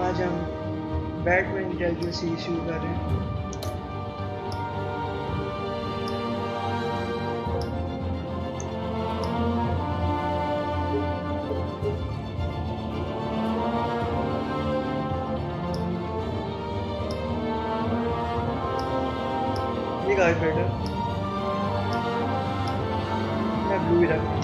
आज हम Batman interview series शुरू कर रहे हैं। ये काफी बेटर, मैं ब्लू ही रखूँ।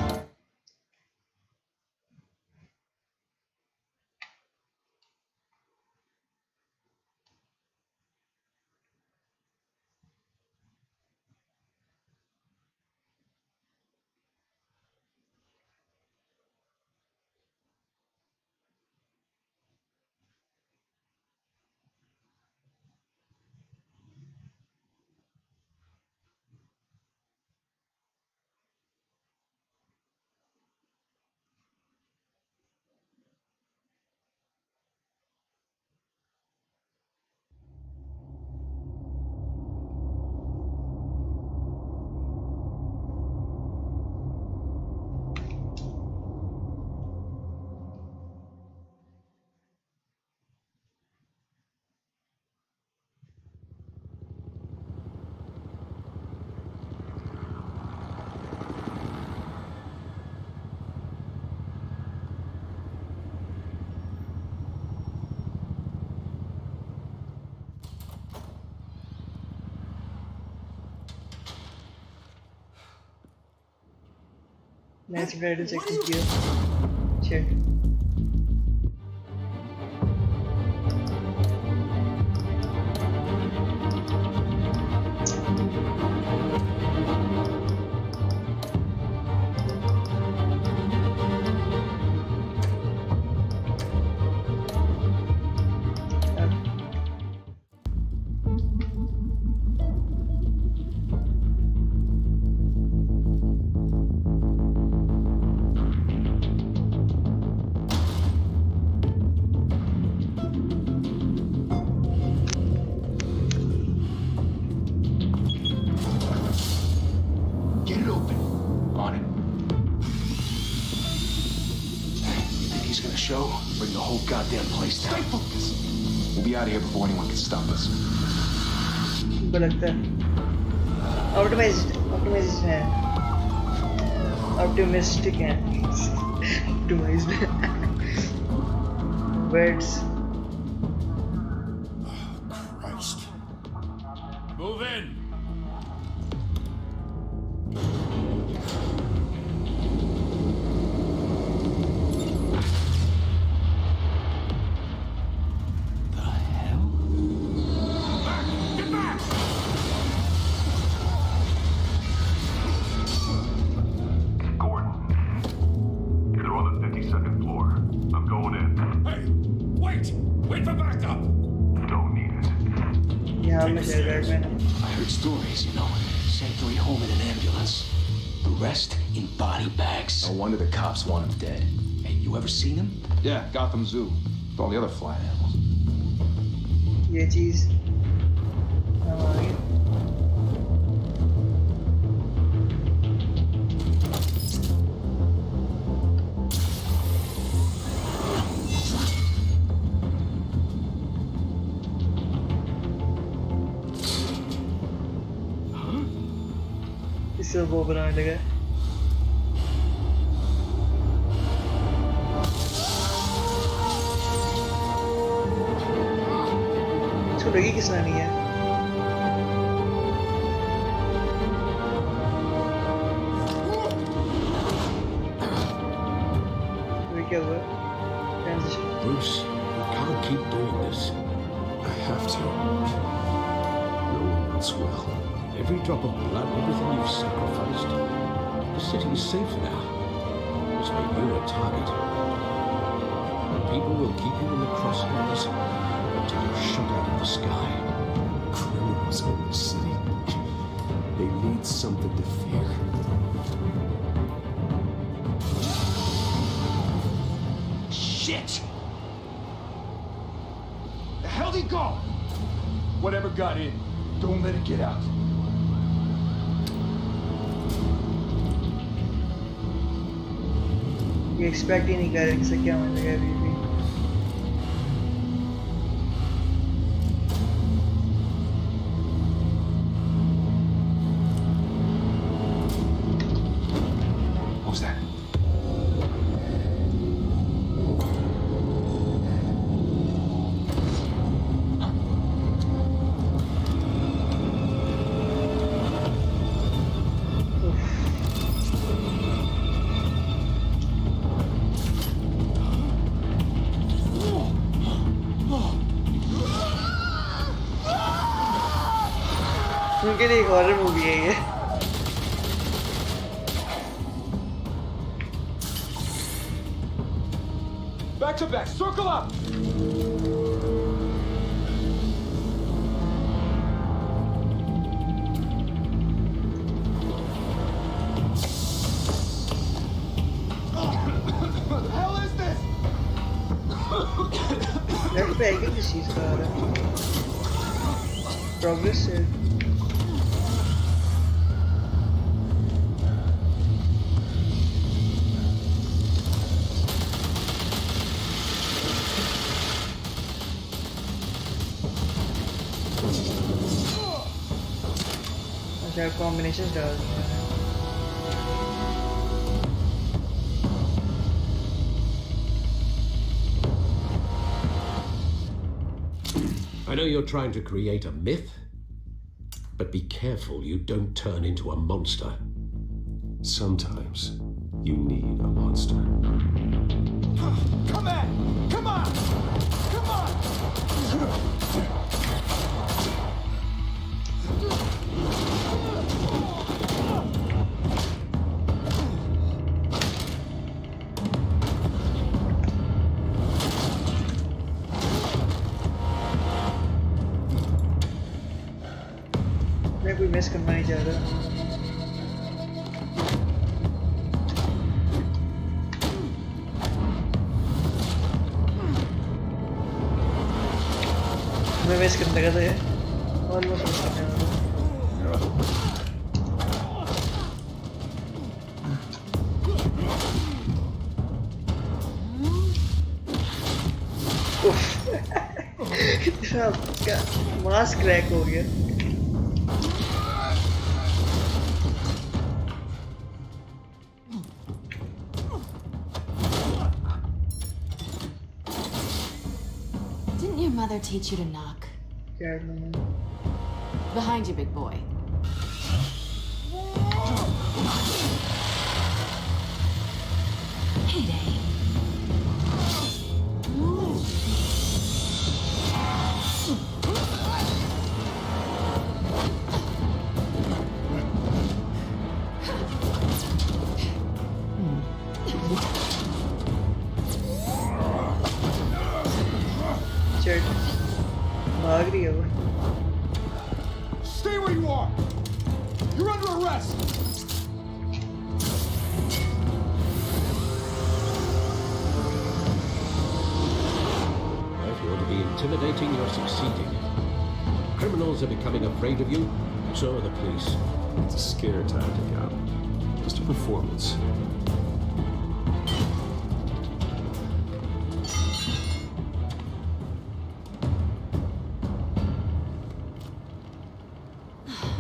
Nice red second gear. Check. Bring the whole goddamn place down. Stay focused. We'll be out of here before anyone can stop us. इनको लगता है ऑप्टिमाइज्ड है, ऑप्टिमिस्टिक है, optimised words. Christ. Move in. I heard stories, you know. Sent 3 home in an ambulance. The rest in body bags. No wonder the cops want him dead. Hey, you ever seen him? Yeah, Gotham Zoo. With all the other fly animals. ये चीज इससे वो बनाने लगा। इसको लगी किसने नहीं है? ये क्या हुआ? Transition. Bruce, you can't keep doing this. I have to. No one else will. Every drop of blood, everything you've sacrificed. The city is safe now. It's made you a target. And people will keep you in the crosshairs until you're shot out of the sky. Criminals in this city. They need something to fear. Shit! The hell'd he go? Whatever got in, don't let it get out. ये expect ही नहीं कर रहे कि क्या होने लगा अभी भी। उनके लिए एक हॉरर मूवी है ये। Back to back, circle up! What the hell is this? Left पे है क्या किस चीज़ का आ रहा है? प्रोग्रेस है। अच्छा कॉम्बिनेशंस डाल दिए हैं। I know you're trying to create a myth, but be careful you don't turn into a monster. Sometimes you need a monster. Come at! Come on! Come on! मैं कोई मिस करना नहीं चाह रहा। मैं मिस करने लगा था ये। ऑलमोस्ट मिस करने वाला। उफ। इतना क्या मास्क क्रैक हो गया। Didn't your mother teach you to knock? क्या करना? Behind you, big boy. Heyday. चल भाग रही है वो। Stay where you are! You're under arrest! If you want to be intimidating, you're succeeding. Criminals are becoming afraid of you, so are the police. It's a scare tactic, Al. Just a performance.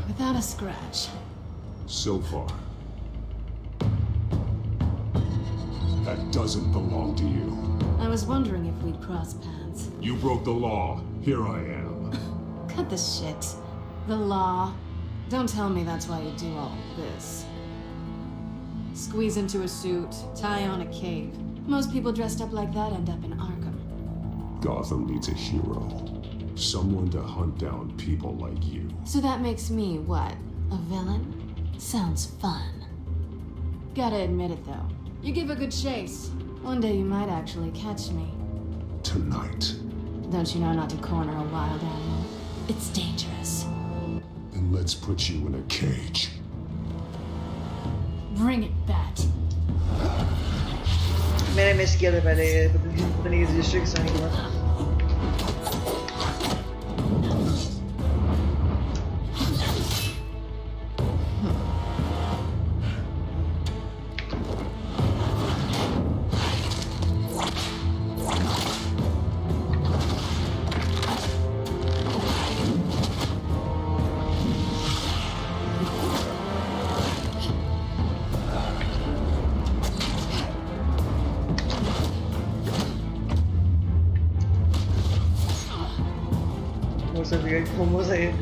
Without a scratch. So far. That doesn't belong to you. I was wondering if we'd cross paths. You broke the law. Here I am. Cut the shit. The law. Don't tell me that's why you do all this. Squeeze into a suit, tie on a cape. Most people dressed up like that end up in Arkham. Gotham needs a hero. Someone to hunt down people like you. So that makes me, what, a villain? Sounds fun. Gotta admit it, though. You give a good chase. One day you might actually catch me. Tonight. Don't you know not to corner a wild animal? It's dangerous. Then let's put you in a cage. Bring it back. मैंने miss किया था पहले ये पता नहीं register किस तरह हुआ। ¿Cómo se?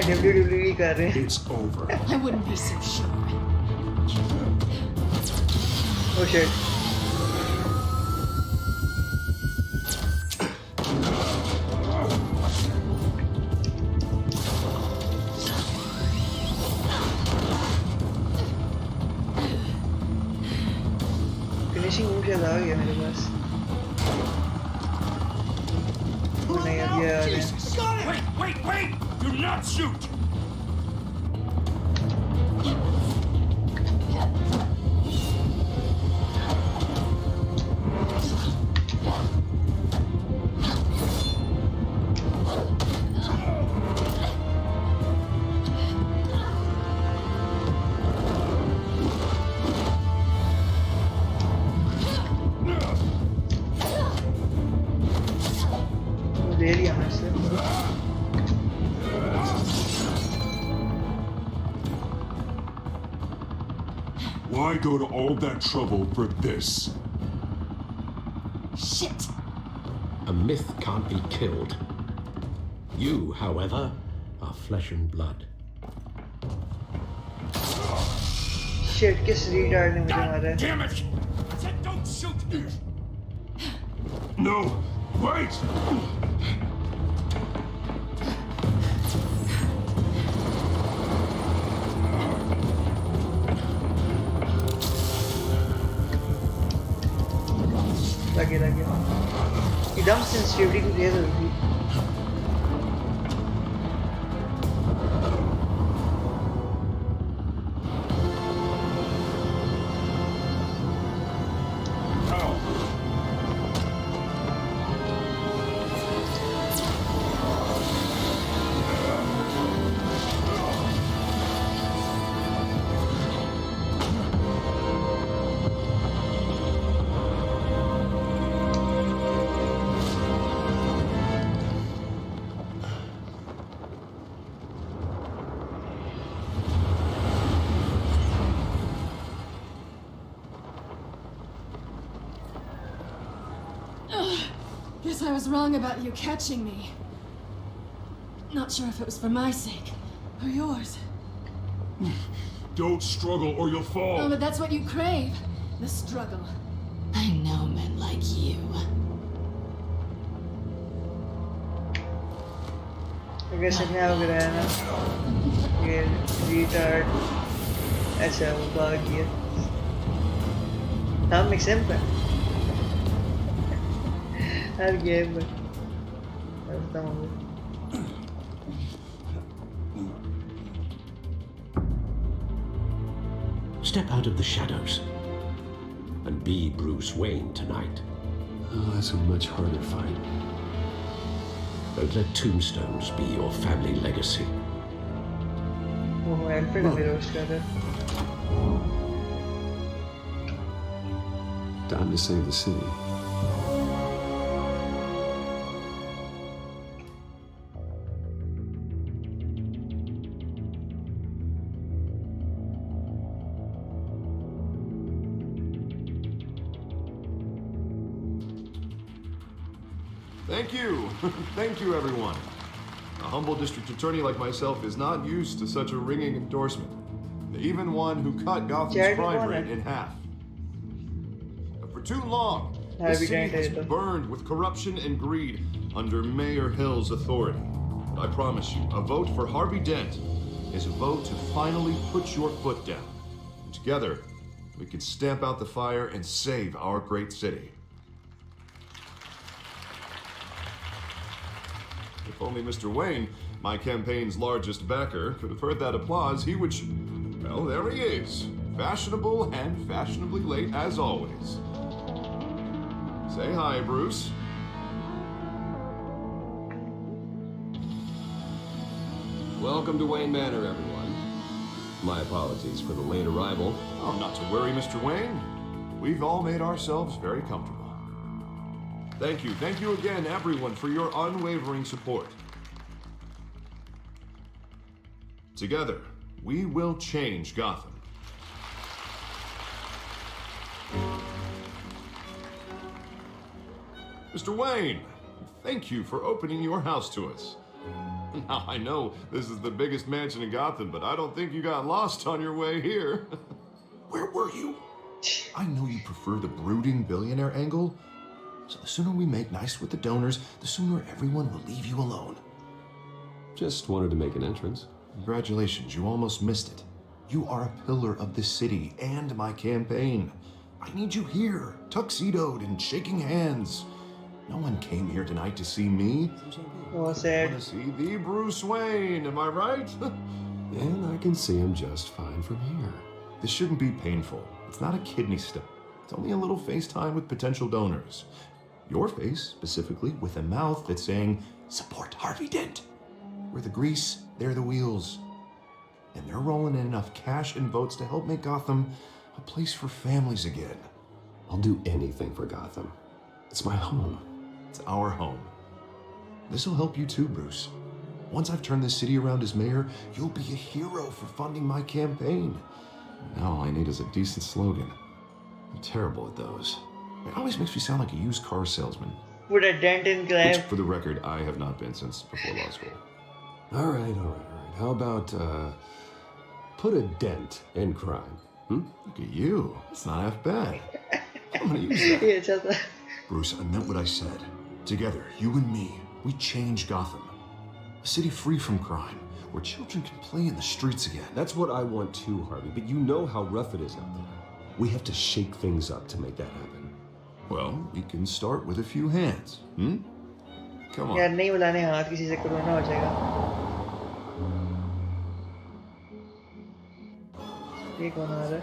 WWE कर रहे हैं। It's over. I wouldn't be so sure. Oh shit. Finishing move शायद आ गया मेरे पास। नहीं अब ये आ रहे हैं। Wait! Do not shoot! ले लिया मैं इससे। Why go to all that trouble for this? Shit! A myth can't be killed. You, however, are flesh and blood. Shit, किस retard ने मुझे मारा है? Damn it! I said don't shoot! No! Wait! लगे एकदम सेंसिटिविटी की तेज होगी। Guess I was wrong about you catching me. Not sure if it was for my sake or yours. Don't struggle or you'll fall. Oh, but that's what you crave. The struggle. I know men like you. I guess it now गया है ना ये retard ऐसा भाग गया। That makes sense. Her game में करता हूँ। Step out of the shadows and be Bruce Wayne tonight. Oh, that's a much harder fight. Don't let tombstones be your family legacy. वो Alfred मेरे उसका था। Time to save the city. Thank you. Thank you, everyone. A humble district attorney like myself is not used to such a ringing endorsement. Even one who cut Gotham's Charity crime corner. rate in half. But for too long, I'll this be city going has to- burned with corruption and greed under Mayor Hill's authority. But I promise you, a vote for Harvey Dent is a vote to finally put your foot down. And together, we can stamp out the fire and save our great city. If only Mr. Wayne, my campaign's largest backer, could have heard that applause, he would. Well, there he is. Fashionable and fashionably late as always. Say hi, Bruce. Welcome to Wayne Manor, everyone. My apologies for the late arrival. Oh, not to worry, Mr. Wayne. We've all made ourselves very comfortable. Thank you again, everyone, for your unwavering support. Together, we will change Gotham. Mr. Wayne, thank you for opening your house to us. Now, I know this is the biggest mansion in Gotham, but I don't think you got lost on your way here. Where were you? I know you prefer the brooding billionaire angle, so the sooner we make nice with the donors, the sooner everyone will leave you alone. Just wanted to make an entrance. Congratulations, you almost missed it. You are a pillar of this city and my campaign. I need you here, tuxedoed and shaking hands. No one came here tonight to see me. Oh, I sad. want to see the Bruce Wayne, am I right? And I can see him just fine from here. This shouldn't be painful. It's not a kidney stone. It's only a little FaceTime with potential donors. Your face, specifically, with a mouth that's saying, support Harvey Dent. We're the grease, they're the wheels. And they're rolling in enough cash and votes to help make Gotham a place for families again. I'll do anything for Gotham. It's my home. It's our home. This'll help you too, Bruce. Once I've turned this city around as mayor, you'll be a hero for funding my campaign. Now all I need is a decent slogan. I'm terrible at those. It always makes me sound like a used car salesman. Put a dent in Which, crime. for the record, I have not been since before law school. All right. How about, put a dent in crime? Look at you. It's not half bad. I'm gonna use that. Yeah, just Bruce, I meant what I said. Together, you and me, we change Gotham. A city free from crime, where children can play in the streets again. That's what I want too, Harvey, but you know how rough it is out there. We have to shake things up to make that happen. Well, we can start with a few hands, Come on. यार नहीं बुलाने हाथ किसी से corona हो जाएगा. ये कौन आ रहा है?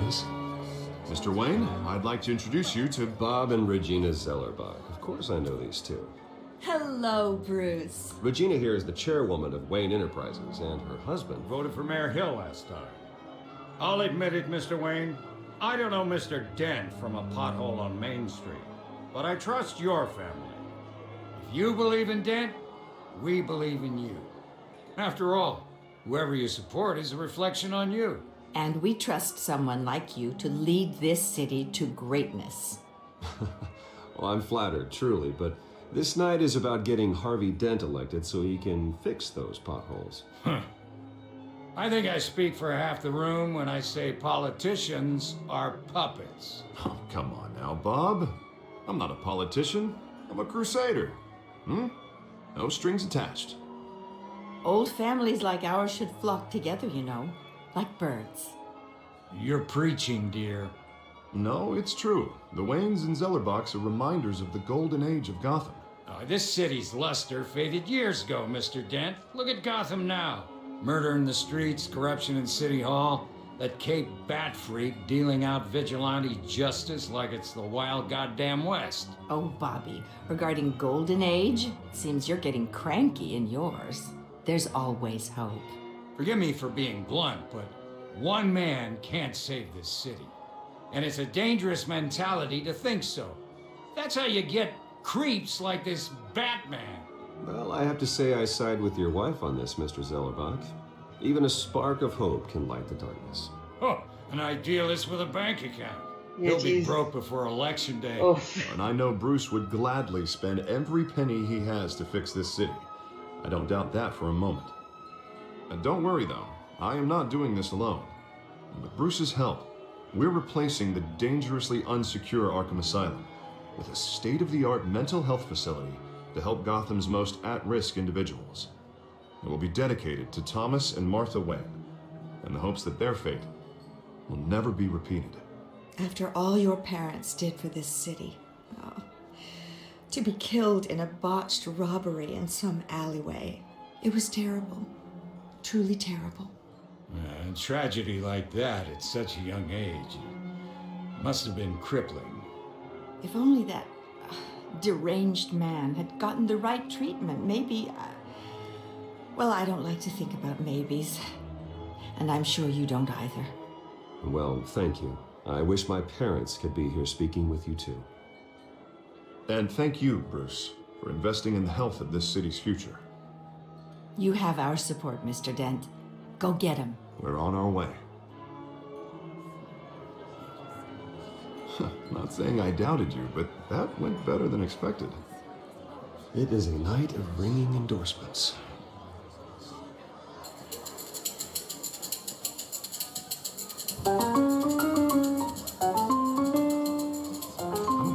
Eyes? Mr. Wayne, I'd like to introduce you to Bob and Regina Zellerbach. Of course I know these two. Hello, Bruce. Regina here is the chairwoman of Wayne Enterprises, and her husband... Voted for Mayor Hill last time. I'll admit it, Mr. Wayne. I don't know Mr. Dent from a pothole on Main Street, but I trust your family. If you believe in Dent, we believe in you. After all, whoever you support is a reflection on you. And we trust someone like you to lead this city to greatness. Well, I'm flattered, truly, but this night is about getting Harvey Dent elected so he can fix those potholes. I think I speak for half the room when I say politicians are puppets. Oh, come on now, Bob. I'm not a politician. I'm a crusader. No strings attached. Old families like ours should flock together, you know, like birds. You're preaching, dear. No, it's true. The Waynes and Zellerbachs are reminders of the golden age of Gotham. This city's luster faded years ago, Mr. Dent. Look at Gotham now. Murder in the streets, corruption in City Hall, that Cape Bat freak dealing out vigilante justice like it's the wild goddamn West. Oh, Bobby, regarding Golden Age, it seems you're getting cranky in yours. There's always hope. Forgive me for being blunt, but one man can't save this city. And it's a dangerous mentality to think so. That's how you get creeps like this Batman. Well, I have to say I side with your wife on this, Mr. Zellerbach. Even a spark of hope can light the darkness. Oh, an idealist with a bank account. Yeah, He'll be geez. broke before Election Day. Oh, And I know Bruce would gladly spend every penny he has to fix this city. I don't doubt that for a moment. And don't worry, though. I am not doing this alone. With Bruce's help, we're replacing the dangerously unsecure Arkham Asylum with a state-of-the-art mental health facility to help Gotham's most at-risk individuals. It will be dedicated to Thomas and Martha Wayne, in the hopes that their fate will never be repeated. After all your parents did for this city, to be killed in a botched robbery in some alleyway, it was terrible. Truly terrible. A tragedy like that at such a young age must have been crippling. If only that deranged man had gotten the right treatment, maybe... Well, I don't like to think about maybes. And I'm sure you don't either. Well, thank you. I wish my parents could be here speaking with you too. And thank you, Bruce, for investing in the health of this city's future. You have our support, Mr. Dent. Go get him. We're on our way. Not saying I doubted you, but that went better than expected. It is a night of ringing endorsements.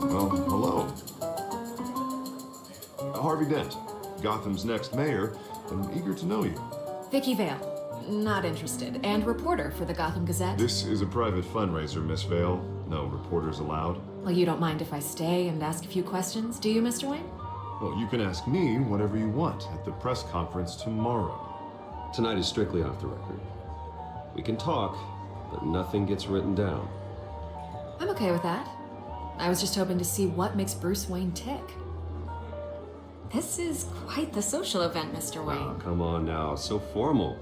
Well, hello. Harvey Dent, Gotham's next mayor, and eager to know you. Vicky Vale. Not interested. And reporter for the Gotham Gazette. This is a private fundraiser, Miss Vale. No reporters allowed. Well, you don't mind if I stay and ask a few questions, do you, Mr. Wayne? Well, you can ask me whatever you want at the press conference tomorrow. Tonight is strictly off the record. We can talk, but nothing gets written down. I'm okay with that. I was just hoping to see what makes Bruce Wayne tick. This is quite the social event, Mr. Wayne. Oh, come on now, so formal.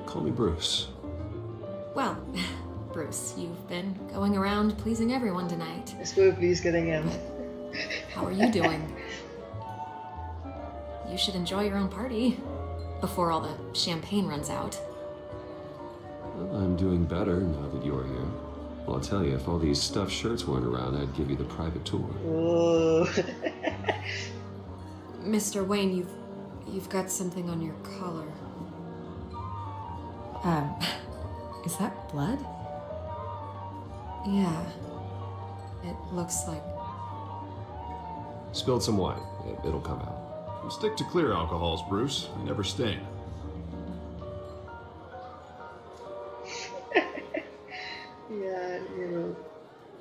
Call me Bruce. Well, Bruce, you've been going around pleasing everyone tonight. Let's go, please, getting in. How are you doing? You should enjoy your own party before all the champagne runs out. Well, I'm doing better now that you're here. Well, I'll tell you, if all these stuffed shirts weren't around, I'd give you the private tour. Oh. Mr. Wayne, you've got something on your collar. Is that blood? Yeah. It looks like... Spilled some wine. It'll come out. Stick to clear alcohols, Bruce. They never sting. Yeah, you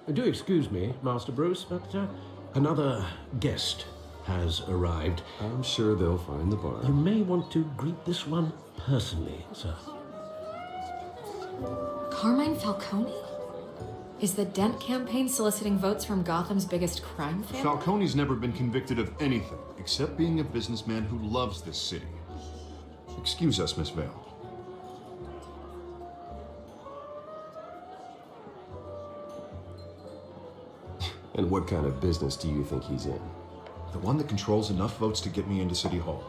know. Do excuse me, Master Bruce, but another guest has arrived. I'm sure they'll find the bar. You may want to greet this one personally, sir. Carmine Falcone? Is the Dent campaign soliciting votes from Gotham's biggest crime family? Falcone's never been convicted of anything except being a businessman who loves this city. Excuse us, Miss Vale. And what kind of business do you think he's in? The one that controls enough votes to get me into City Hall.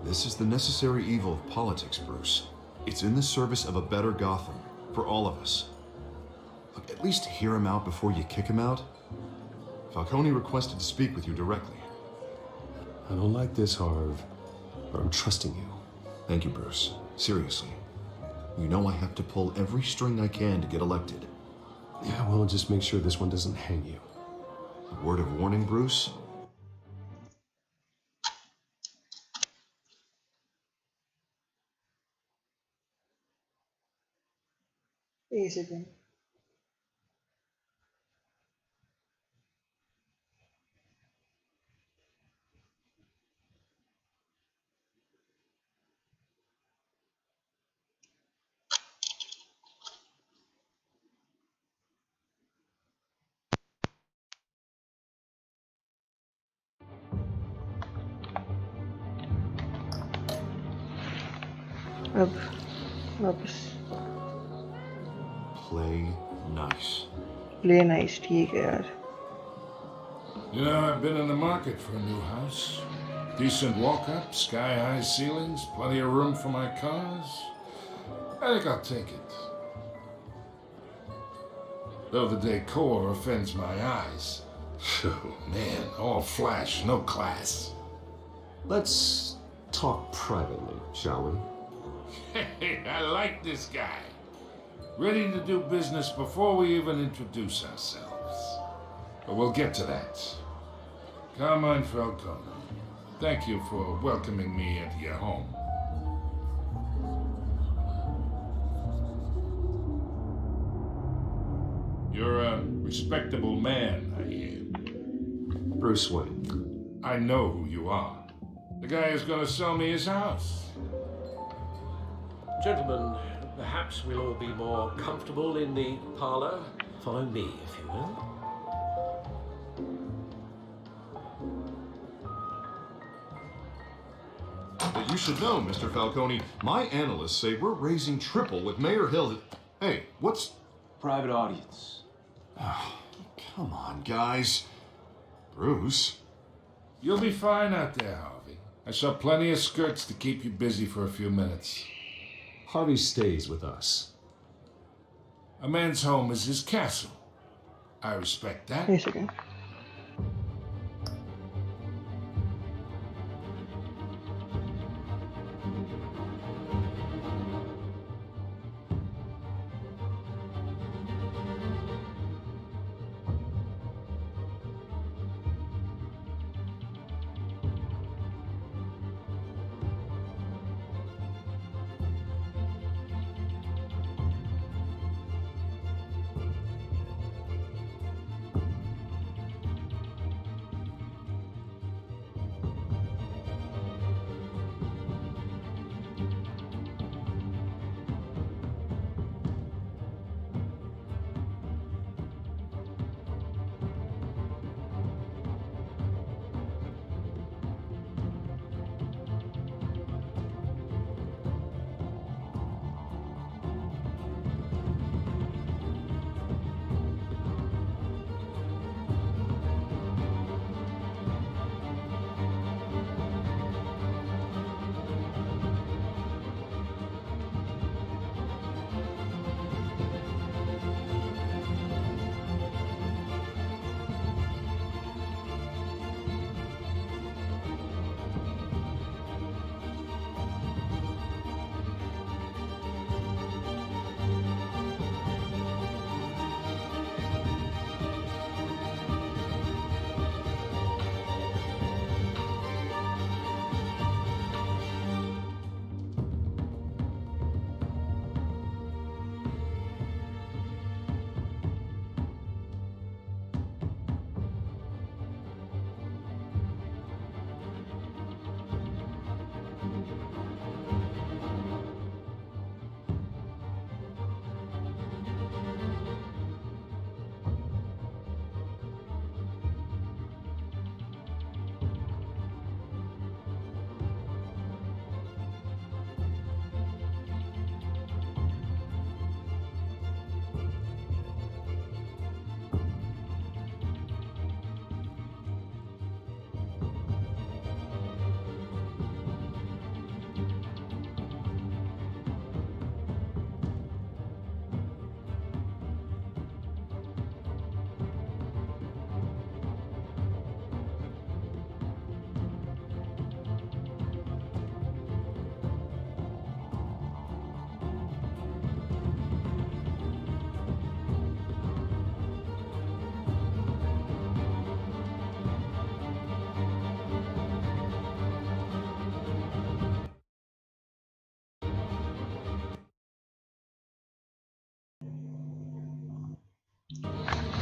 This is the necessary evil of politics, Bruce. It's in the service of a better Gotham, for all of us. Look, at least hear him out before you kick him out. Falcone requested to speak with you directly. I don't like this, Harv, but I'm trusting you. Thank you, Bruce. Seriously. You know I have to pull every string I can to get elected. Yeah, well, just make sure this one doesn't hang you. A word of warning, Bruce? Is it then? अब वापस Play nice. Play nice ठीक है यार. You know, I've been in the market for a new house. Decent walk-up, sky-high ceilings, plenty of room for my cars. I think I'll take it. Though the decor offends my eyes. Oh, man, all flash, no class. Let's talk privately, shall we? Hey, I like this guy. Ready to do business before we even introduce ourselves. But we'll get to that. Carmine Falcone, thank you for welcoming me into your home. You're a respectable man, I hear. Bruce Wayne. I know who you are. The guy who's gonna sell me his house. Gentlemen, perhaps we'll all be more comfortable in the parlor. Follow me, if you will. But you should know, Mr. Falcone, my analysts say we're raising triple with Mayor Hill. Hey, what's... Private audience. Oh, come on, guys. Bruce? You'll be fine out there, Harvey. I saw plenty of skirts to keep you busy for a few minutes. Harvey stays with us. A man's home is his castle. I respect that. Yes, okay.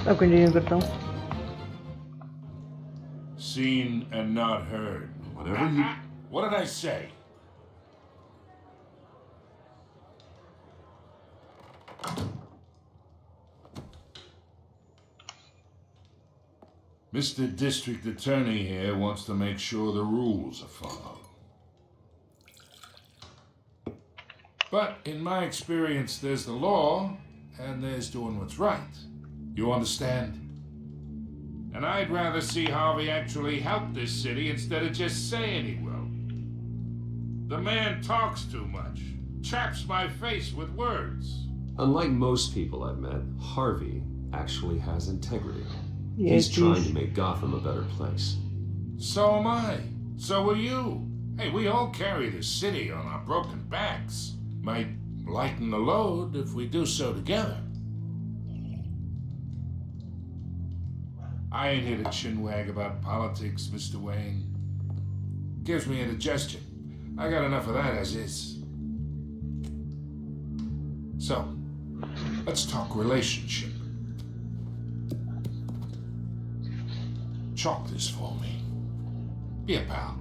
अब continue करता हूँ. Seen and not heard. Whatever you... What did I say? Mr. District Attorney here wants to make sure the rules are followed. But in my experience, there's the law, and there's doing what's right. You understand? And I'd rather see Harvey actually help this city instead of just saying he will. The man talks too much, chaps my face with words. Unlike most people I've met, Harvey actually has integrity. Yes, He's trying please. to make Gotham a better place. So am I. So are you. Hey, we all carry this city on our broken backs. Might lighten the load if we do so together. I ain't here to chinwag about politics, Mr. Wayne. Gives me indigestion. I got enough of that as is. So, let's talk relationship. Chalk this for me. Be a pal.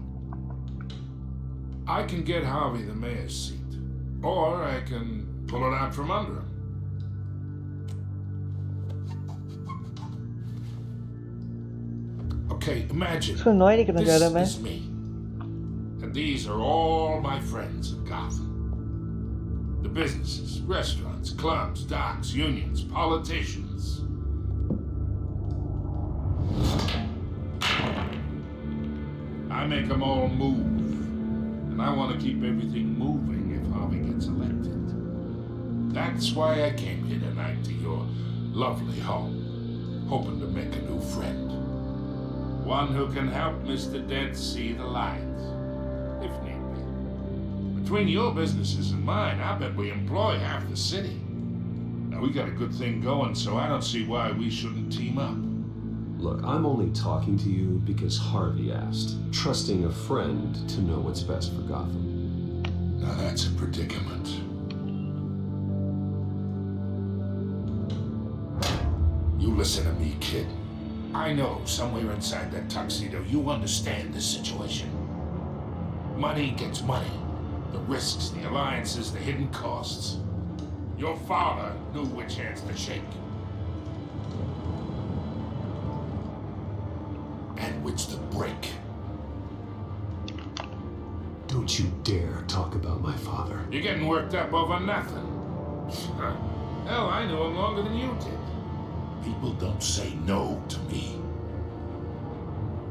I can get Harvey the mayor's seat, or I can pull it out from under him. Okay, imagine इसको annoy नहीं करना चाह रहा मैं. this is me, and these are all my friends in Gotham. The businesses, restaurants, clubs, docks, unions, politicians. I make them all move, and I want to keep everything moving if Harvey gets elected. That's why I came here tonight to your lovely home. hoping to make a new friend. One who can help Mr. Dent see the light, if need be. Between your businesses and mine, I bet we employ half the city. Now, we got a good thing going, so I don't see why we shouldn't team up. Look, I'm only talking to you because Harvey asked, trusting a friend to know what's best for Gotham. Now that's a predicament. You listen to me, kid. I know somewhere inside that tuxedo you understand this situation. Money gets money. The risks, the alliances, the hidden costs. Your father knew which hands to shake. And which to break. Don't you dare talk about my father. You're getting worked up over nothing. Hell, I knew him longer than you did. People don't say no to me.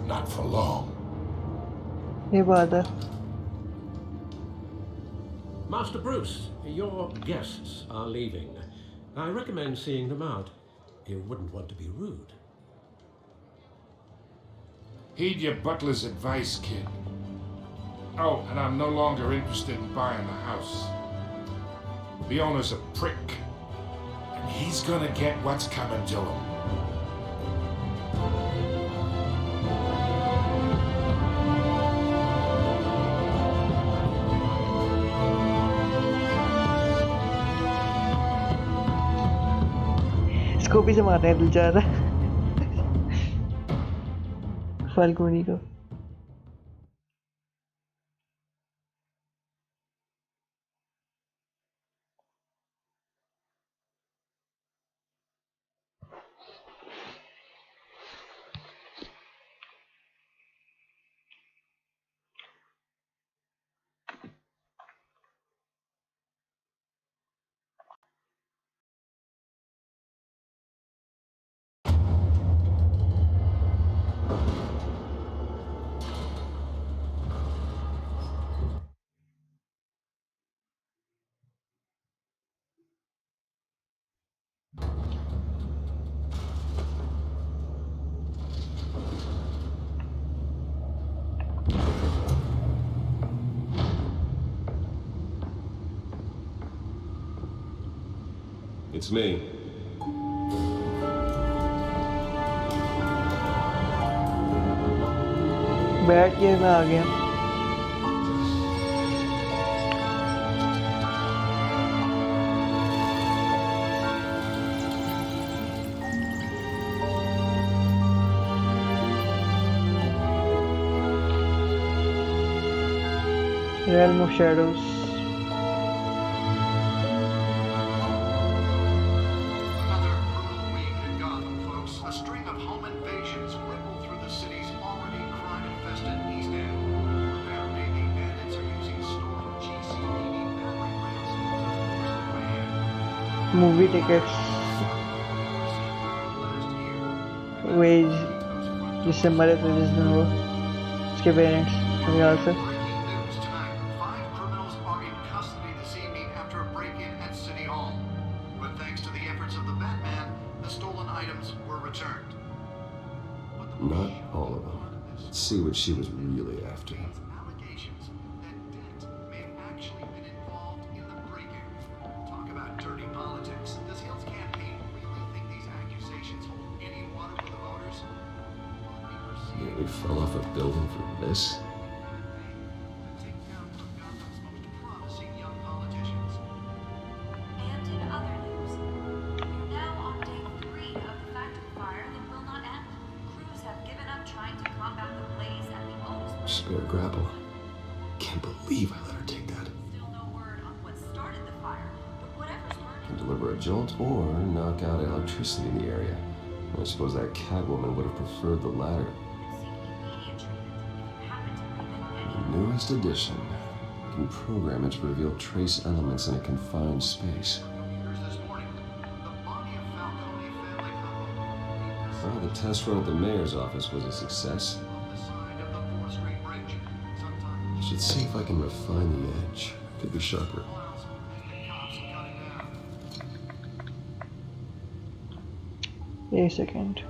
Not for long. ये बात है. Master Bruce, your guests are leaving. I recommend seeing them out. You wouldn't want to be rude. Heed your butler's advice, kid. Oh, and I'm no longer interested in buying the house. The owner's a prick. And he's gonna get what's coming to him. Scopy से मारने दिल चाह रहा है फाल्कोनी को. It's me. बैठ के मैं आ गया. Realm of Shadows. Movie tickets, wage जिससे मरे थे जिस दिन वो उसके पेरेंट्स यहाँ से. Not all of them. Let's see what she was really after. Nearly fell off a building for this. And in other news, we're now on day 3 of the factory fire that will not end. Crews have given up trying to combat the blaze at the Otis. Spare grapple. Can't believe I let her take that. Still no word on what started the fire, but whatever's burning. Can deliver a jolt or knock out electricity in the area. I suppose that Catwoman would have preferred the latter. The newest edition can program it to reveal trace elements in a confined space. Well, the test run at the mayor's office was a success. I should see if I can refine the edge. Could be sharper. A second.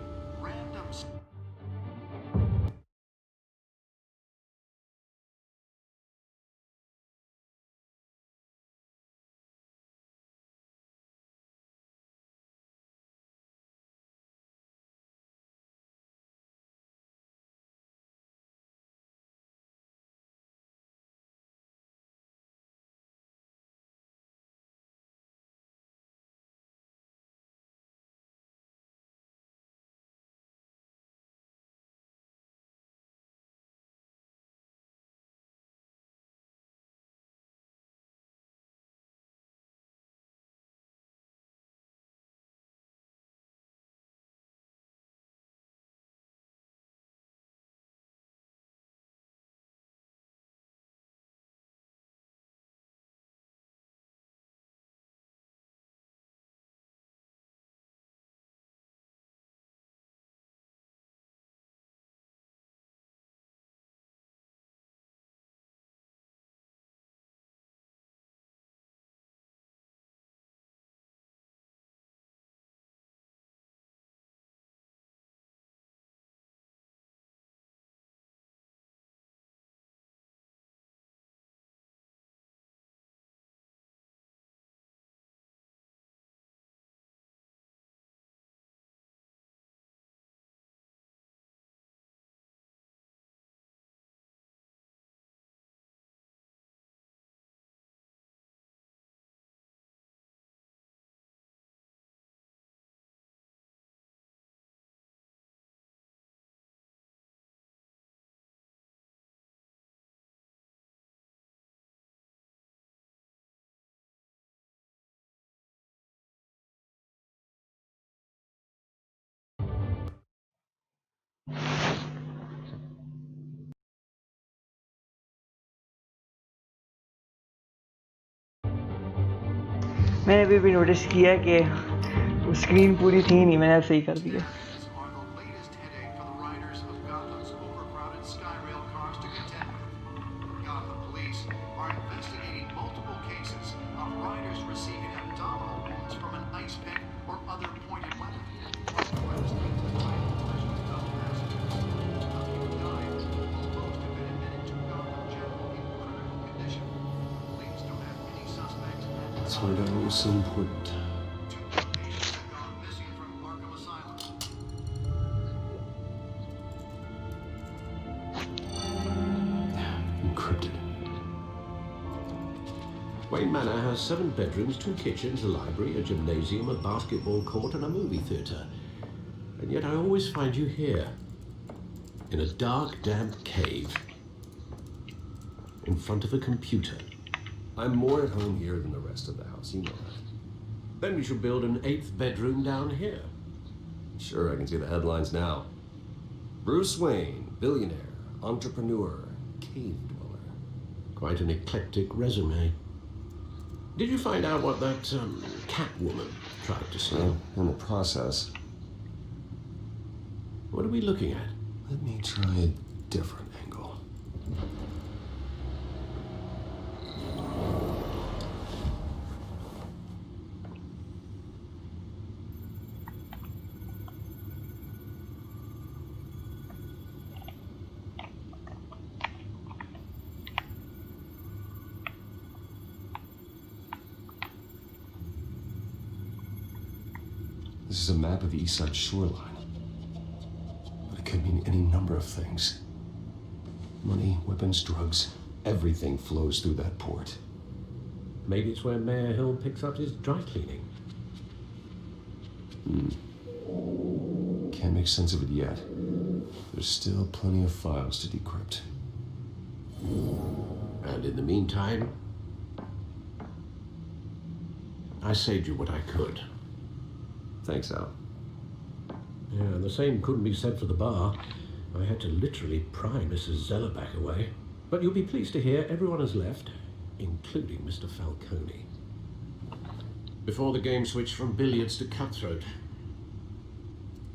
मैंने अभी भी notice किया कि screen पूरी थी नहीं, मैंने अब सही कर दिया. Are the latest headache for the riders of Gotham's overcrowded Skyrail cars to contend with. Gotham police are investigating multiple cases of riders receiving abdominal wounds from an ice pick or other pointed weapon. Riders have been divided in collisions with other passengers. Some people died, while most have been admitted to Gotham General in critical condition. Police don't have any suspects. Let's find out what was so important. Two more patients have gone missing from Arkham Asylum. Encrypted. Wayne Manor has 7 bedrooms, 2 kitchens, a library, a gymnasium, a basketball court, and a movie theatre. And yet I always find you here, in a dark, damp cave, in front of a computer. I'm more at home here than the rest of the house, you know that. Then we should build an 8th bedroom down here. Sure, I can see the headlines now. Bruce Wayne, billionaire, entrepreneur, cave dweller. Quite an eclectic resume. Did you find out what that Catwoman tried to say? Well, in the process. What are we looking at? Let me try a different angle. This is a map of the East Side shoreline. But it could mean any number of things. Money, weapons, drugs, everything flows through that port. Maybe it's where Mayor Hill picks up his dry cleaning. Can't make sense of it yet. There's still plenty of files to decrypt. And in the meantime, I saved you what I could. Thanks, Al. Yeah, the same couldn't be said for the bar. I had to literally pry Mrs. Zellerback away. But you'll be pleased to hear everyone has left, including Mr. Falcone. Before the game switched from billiards to cutthroat.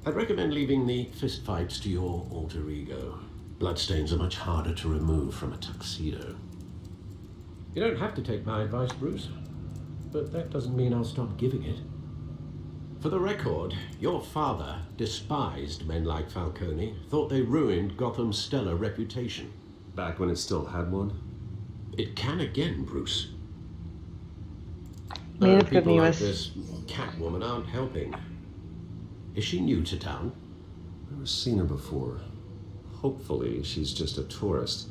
I'd recommend leaving the fistfights to your alter ego. Bloodstains are much harder to remove from a tuxedo. You don't have to take my advice, Bruce. But that doesn't mean I'll stop giving it. For the record, your father despised men like Falcone, thought they ruined Gotham's stellar reputation. Back when it still had one? It can again, Bruce. मेहनत People करनी है like बस. this Catwoman aren't helping. Is she new to town? Never seen her before. Hopefully, she's just a tourist.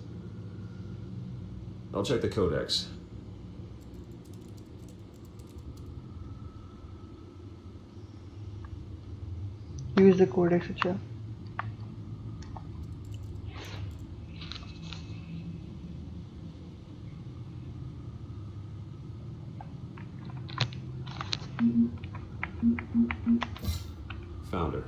I'll check the codex. Use the codex, अच्छा. Found her.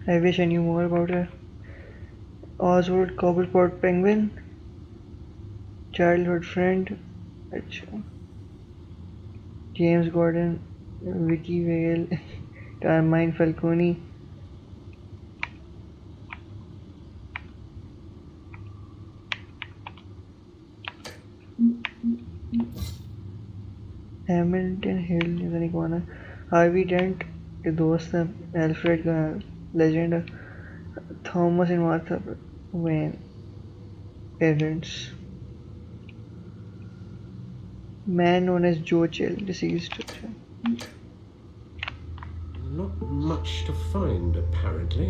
I wish I knew more about her. Oswald Cobblepot Penguin. Childhood friend. अच्छा. James Gordon. Vicky Vale. Carmine Falcone. Hamilton Hill पता नहीं कौन है. Harvey dent के दोस्त है. Alfred का लेजेंड है. Thomas and Martha when parents. Man known as Joe Chill, deceased. Not much to find, apparently.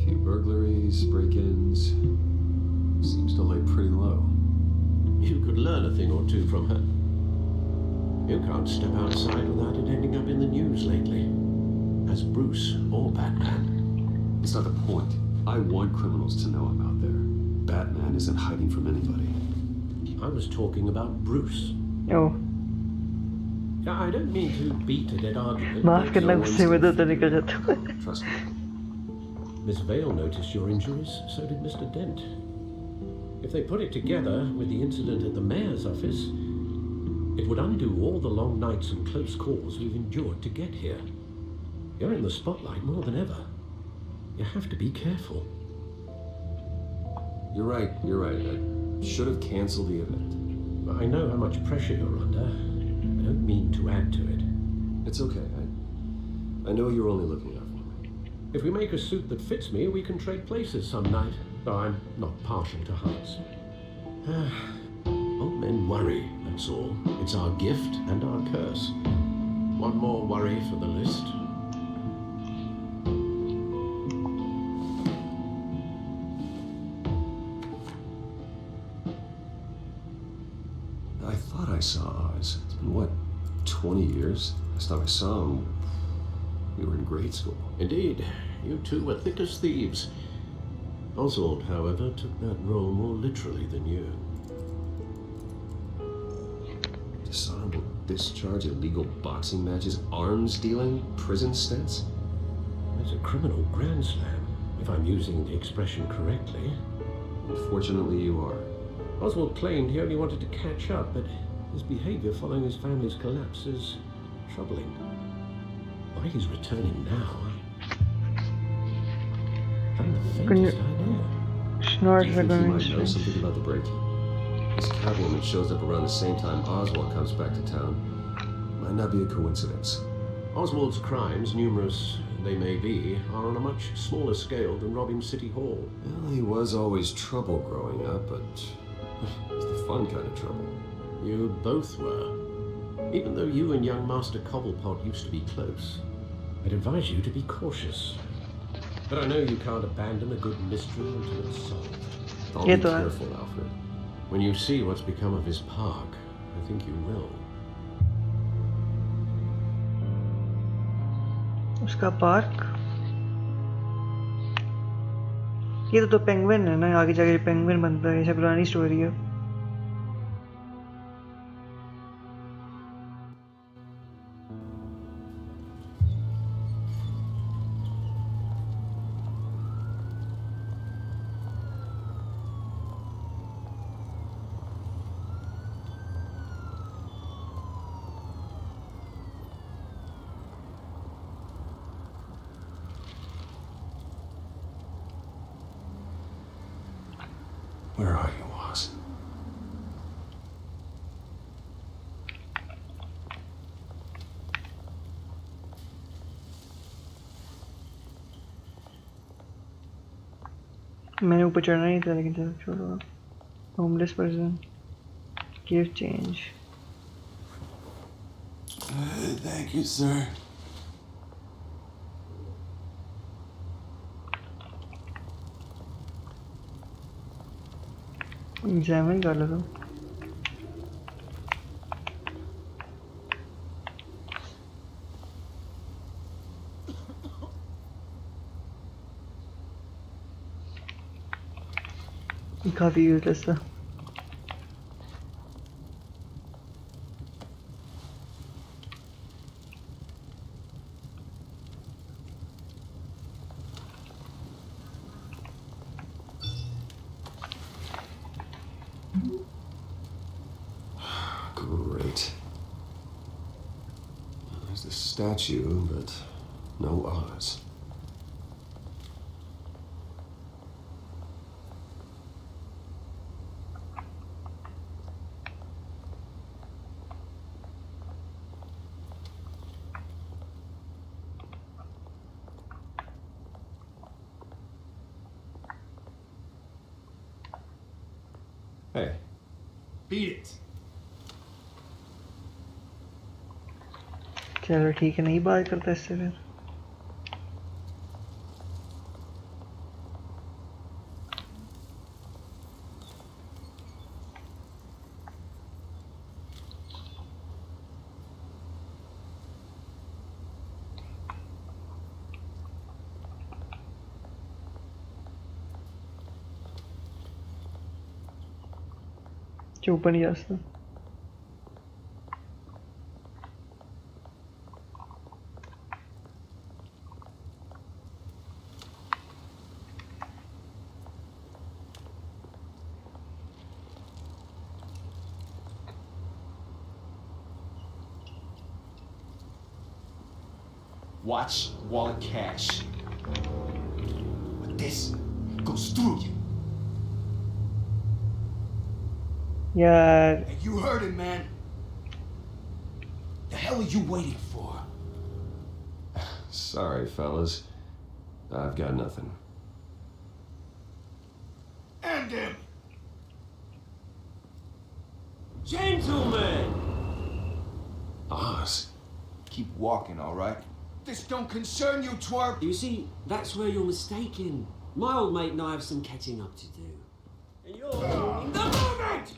Few burglaries, break-ins. Seems to lay pretty low. You could learn a thing or two from her. You can't step outside without it ending up in the news lately. As Bruce or Batman. It's not the point. I want criminals to know I'm out there. Batman isn't hiding from anybody. I was talking about Bruce. Oh. Yeah, I don't mean to beat a dead argument. माफ but करना no गुस्से में one's तो निकल जाता हूँ. Trust me. Miss Vale noticed your injuries, so did Mr. Dent. If they put it together with the incident at the mayor's office, it would undo all the long nights and close calls we've endured to get here. You're in the spotlight more than ever. You have to be careful. You're right. I should have canceled the event. I know how much pressure you're under. I don't mean to add to it. It's okay. I know you're only looking out for me. If we make a suit that fits me, we can trade places some night. Though I'm not partial to hearts. Old men worry, that's all. It's our gift and our curse. One more worry for the list. I thought I saw Oz. It's been, what, 20 years? Last time I saw him, we were in grade school. Indeed, you two were thick as thieves. Oswald, however, took that role more literally than you. Dishonorable discharge, illegal boxing matches, arms dealing, prison stints? It's a criminal grand slam, if I'm using the expression correctly. Unfortunately, you are. Oswald claimed he only wanted to catch up, but his behavior following his family's collapse is troubling. Why he's returning now, I haven't the faintest idea. Snort Do you think he might know something about the break-in? This Catwoman shows up around the same time Oswald comes back to town. Might not be a coincidence. Oswald's crimes, numerous they may be, are on a much smaller scale than robbing City Hall. Well, he was always trouble growing up, but it's the fun kind of trouble. You both were. Even though you and young Master Cobblepot used to be close, I'd advise you to be cautious. But I know you can't abandon a good mystery until it's solved. I'll be careful, Alfred. When you see what's become of his park, I think you will. उसका park ये तो penguin है ना आगे जाके penguin बनता है ये पुरानी स्टोरी है Where are you, Oz? मैंने ऊपर चढ़ना नहीं था लेकिन चलो छोड़ो homeless person give change Thank you, sir. Examine कर लो तुम काफी यूजलेस था Great. There's the statue, but no Oz. Hey. Beat it. चलो ठीक है नहीं बात करता इससे फिर ऊपर नहीं जा सकता Watch wallet cash. But this goes through you. यार And you heard him, man. The hell are you waiting for? Sorry, fellas. I've got nothing. End him! Gentlemen! Oz. Keep walking, all right? This don't concern you, twerp! You see, that's where you're mistaken. My old mate and I have some catching up to do. And you're ruining the moment!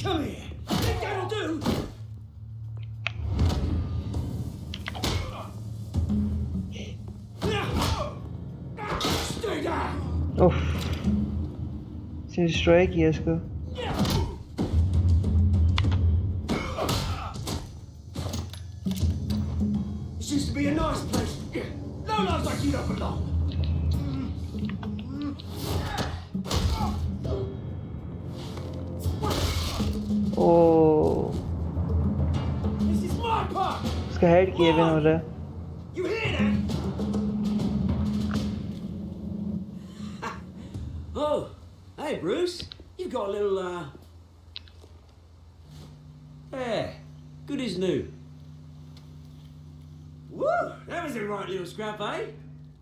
Come here. Think that'll do? Stay down! उफ इसने destroy किया इसको This used to be a nice place. No lives like you don't belong. Oh This is my part. उसका head किया भी हो रहा है You hear that? Oh, hey Bruce. You've got a little yeah, good as new. Woo! That was a right little scrap, eh?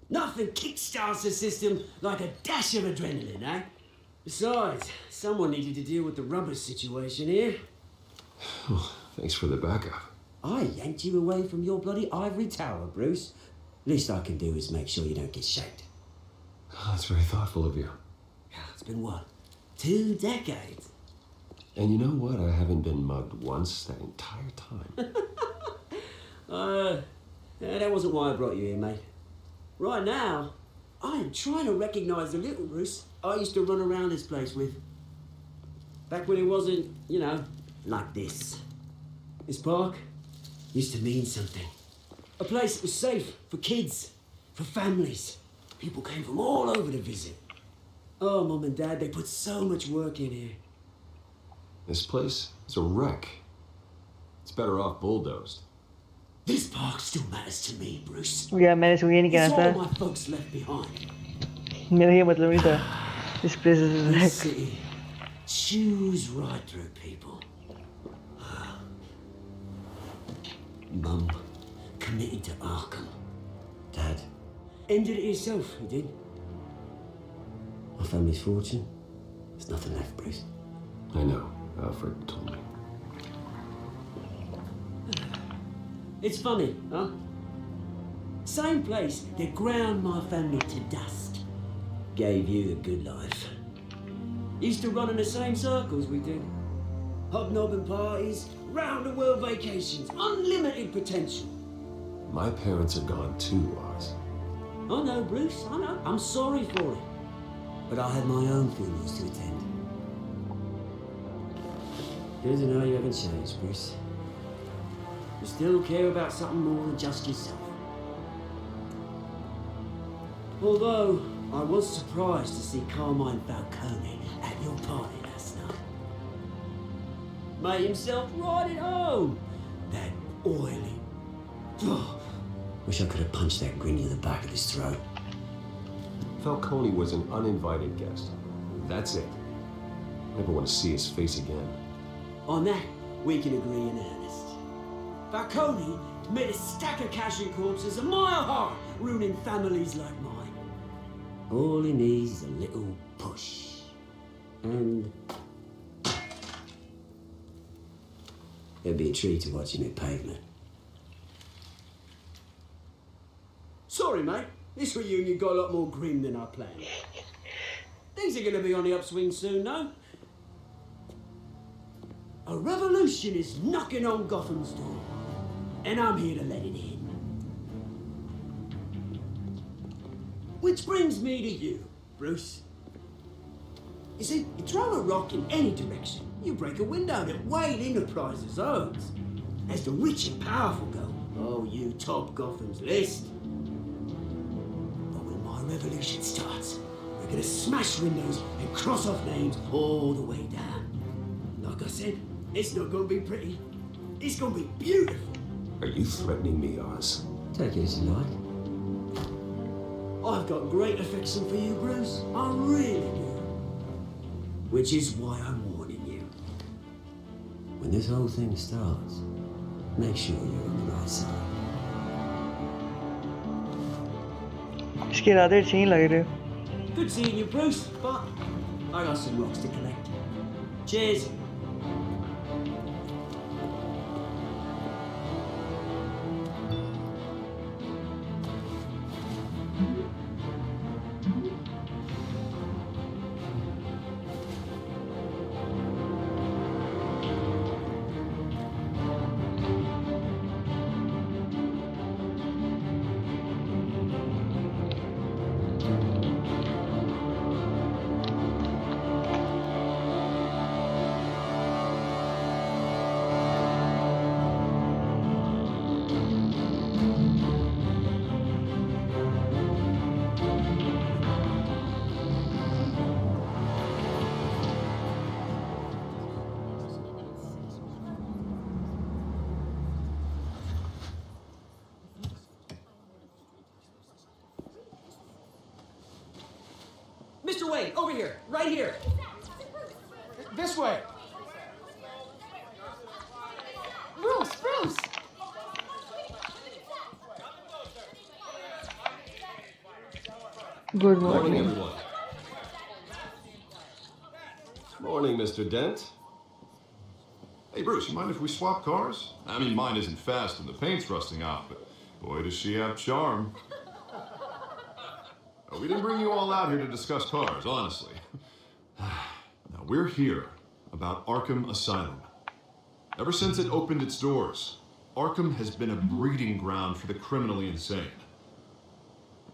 Nothing kickstarts the system like a dash of adrenaline, eh? Besides, someone needed to deal with the rubber situation here. Thanks for the backup. I yanked you away from your bloody ivory tower, Bruce. Least I can do is make sure you don't get shanked. Oh, that's very thoughtful of you. It's been what? 2 decades? And you know what? I haven't been mugged once that entire time. That wasn't why I brought you here, mate. Right now, I am trying to recognize the little Bruce I used to run around this place with. Back when it wasn't, you know, like this. This park used to mean something. A place that was safe for kids, for families. People came from all over to visit. Oh, Mum and Dad, they put so much work in here. This place is a wreck. It's better off bulldozed. This park still matters to me, Bruce. यार मैंने इसको ये नहीं It's कहना all था my folks left behind. मेरा ये मतलब नहीं था This place is a This wreck city chews right through people. Mum committed to Arkham. Dad ended it himself, he did. My family's fortune, there's nothing left, Bruce. I know. Alfred told me. It's funny, huh? Same place that ground my family to dust. Gave you the good life. Used to run in the same circles we did. Hobnobbing parties, round the world vacations, unlimited potential. My parents are gone too, Oz. I know, Bruce, I know. I'm sorry for it. But I had my own funerals to attend. Good to know you haven't changed, Bruce. You still care about something more than just yourself. Although, I was surprised to see Carmine Falcone at your party last night. Made himself right at home. That oily... Oh, wish I could have punched that grin in the back of his throat. Falcone was an uninvited guest. That's it. Never want to see his face again. On that, we can agree in earnest. Falcone made a stack of casual corpses a mile high, ruining families like mine. All he needs is a little push. And... it'd be a treat to watch him in pavement. Sorry, mate. This reunion got a lot more grim than I planned. Things are going to be on the upswing soon, no? A revolution is knocking on Gotham's door, and I'm here to let it in. Which brings me to you, Bruce. You see, you throw a rock in any direction, you break a window that Wayne Enterprises owns. As the rich and powerful go, oh, you top Gotham's list. But when my revolution starts, we're gonna smash windows and cross off names all the way down. Like I said, it's not gonna be pretty. It's gonna be beautiful. Are you threatening me, Oz? Take it as you like. I've got great affection for you, Bruce. I really do. Which is why I'm warning you. When this whole thing starts, make sure you're on the right side. इसके इरादे अच्छे लग रहे. Good seeing you, Bruce, but I got some rocks to collect. Cheers. Mr. Wayne, over here, right here. This way. Bruce, Bruce! Good Morning, morning. everyone. Morning, Mr. Dent. Hey, Bruce, you mind if we swap cars? I mean, mine isn't fast and the paint's rusting off, but boy, does she have charm. Oh, we didn't bring you all out here to discuss cars, honestly. Now, we're here about Arkham Asylum. Ever since it opened its doors, Arkham has been a breeding ground for the criminally insane.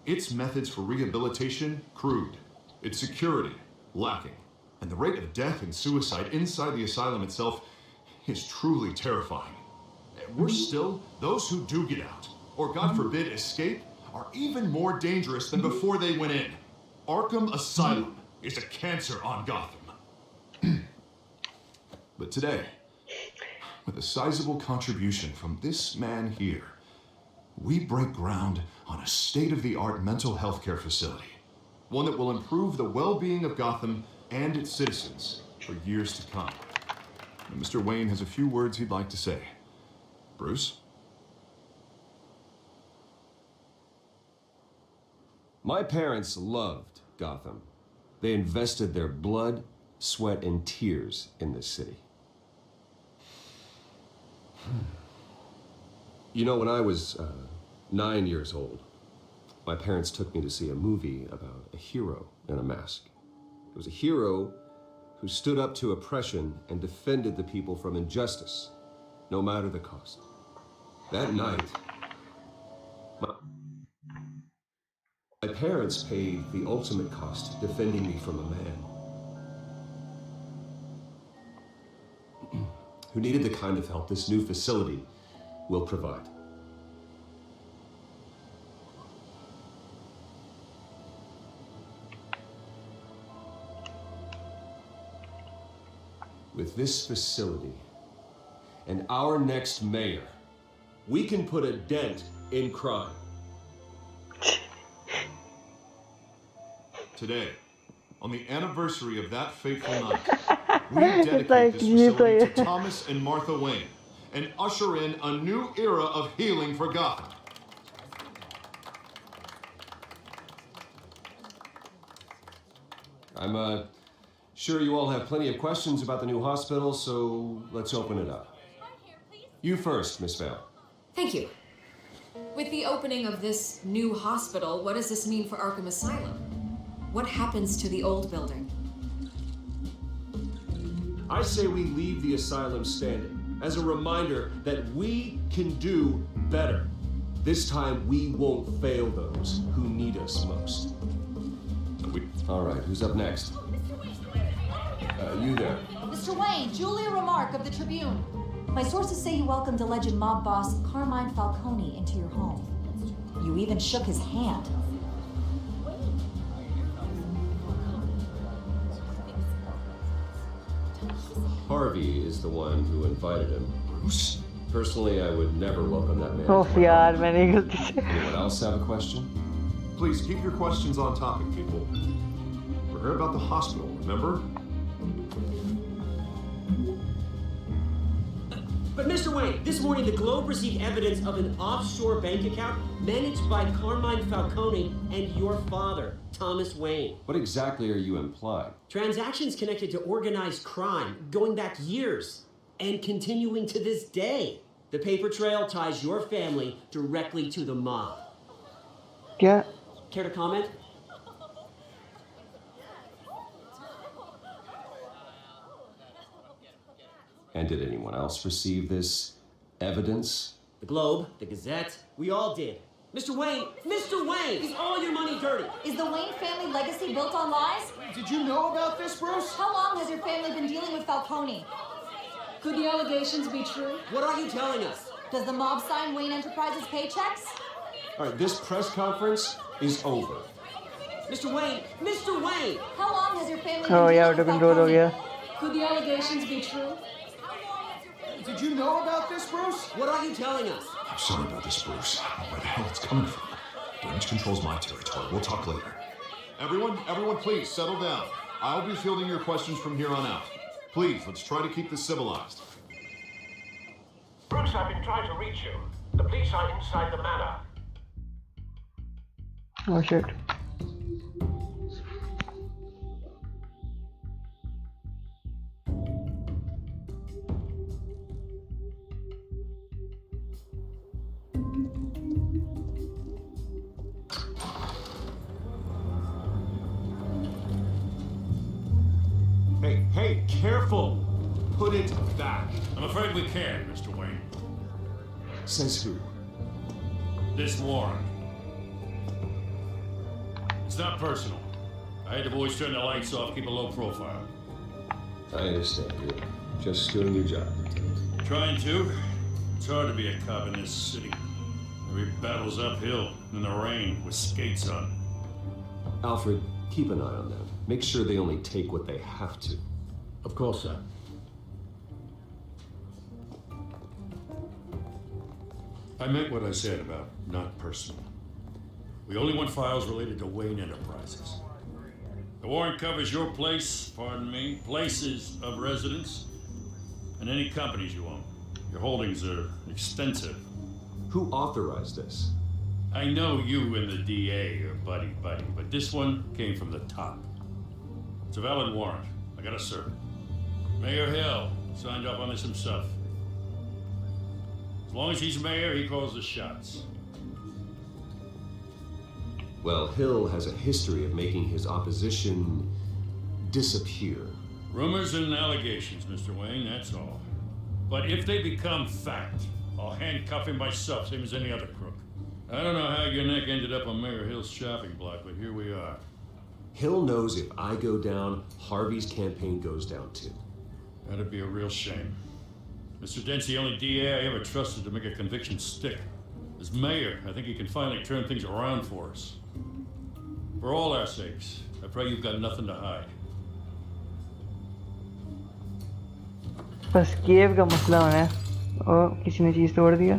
Its methods for rehabilitation, crude. Its security, lacking. And the rate of death and suicide inside the asylum itself is truly terrifying. And worse still, those who do get out, or God forbid escape, are even more dangerous than before they went in. Arkham Asylum is a cancer on Gotham. But today, with a sizable contribution from this man here, we break ground on a state-of-the-art mental health care facility. One that will improve the well-being of Gotham and its citizens for years to come. And Mr. Wayne has a few words he'd like to say. Bruce? My parents loved Gotham. They invested their blood, sweat, and tears in this city. You know, when I was 9 years old, my parents took me to see a movie about a hero in a mask. It was a hero who stood up to oppression and defended the people from injustice, no matter the cost. That night, my parents paid the ultimate cost defending me from a man who needed the kind of help this new facility will provide. With this facility and our next mayor, we can put a dent in crime. Today, on the anniversary of that fateful night, we dedicate this facility to Thomas and Martha Wayne and usher in a new era of healing for Gotham. I'm sure you all have plenty of questions about the new hospital, so let's open it up. You first, Miss Vale. Thank you. With the opening of this new hospital, what does this mean for Arkham Asylum? What happens to the old building? I say we leave the asylum standing as a reminder that we can do better. This time we won't fail those who need us most. All right, who's up next? You there. Mr. Wayne, Julia Remark of the Tribune. My sources say you welcomed alleged mob boss Carmine Falcone into your home. You even shook his hand. Harvey is the one who invited him. Bruce? Personally, I would never welcome that man. Oh into my यार home. मैंने गलती से Anyone else have a question? Please keep your questions on topic, people. We're here about the hospital, remember? But Mr. Wayne, this morning the Globe received evidence of an offshore bank account managed by Carmine Falcone and your father, Thomas Wayne. What exactly are you implying? Transactions connected to organized crime going back years and continuing to this day. The paper trail ties your family directly to the mob. क्या Care to comment? And did anyone else receive this evidence? The Globe, the Gazette, we all did. Mr. Wayne, is all your money dirty? Is the Wayne family legacy built on lies? Did you know about this, Bruce? How long has your family been dealing with Falcone? Could the allegations be true? What are you telling us? Does the mob sign Wayne Enterprises paychecks? All right, this press conference is over. Mr. Wayne! How long has your family been oh dealing यार with auto control हो Falcone? गया Could the allegations be true? Did you know about this, Bruce? What are you telling us? I'm sorry about this, Bruce. I don't know where the hell it's coming from. Damage control's my territory. We'll talk later. Everyone, please settle down. I'll be fielding your questions from here on out. Please, let's try to keep this civilized. Bruce, I've been trying to reach you. The police are inside the manor. oh shit Hey, careful! Put it back. I'm afraid we can't, Mr. Wayne. Says who? This warrant. It's not personal. I had the boys turn the lights off, keep a low profile. I understand. You're just doing your job. Trying to. It's hard to be a cop in this city. Every battle's uphill, in the rain, with skates on. Alfred, keep an eye on them. Make sure they only take what they have to. Of course, sir. I meant what I said about not personal. We only want files related to Wayne Enterprises. The warrant covers your place, pardon me, places of residence, and any companies you own. Your holdings are extensive. Who authorized this? I know you and the DA are buddy-buddy, but this one came from the top. It's a valid warrant. I gotta serve it. Mayor Hill signed off on this himself. As long as he's mayor, he calls the shots. Well, Hill has a history of making his opposition disappear. Rumors and allegations, Mr. Wayne, that's all. But if they become fact, I'll handcuff him myself, same as any other crook. I don't know how your neck ended up on Mayor Hill's shopping block, but here we are. Hill knows if I go down, Harvey's campaign goes down too. That'd be a real shame. Mr. Dent's the only DA I ever trusted to make a conviction stick. As mayor, I think he can finally turn things around for us. For all our sakes, I pray you've got nothing to hide. बस केव का मसला होना है और किसी ने चीज़ तोड़ दिया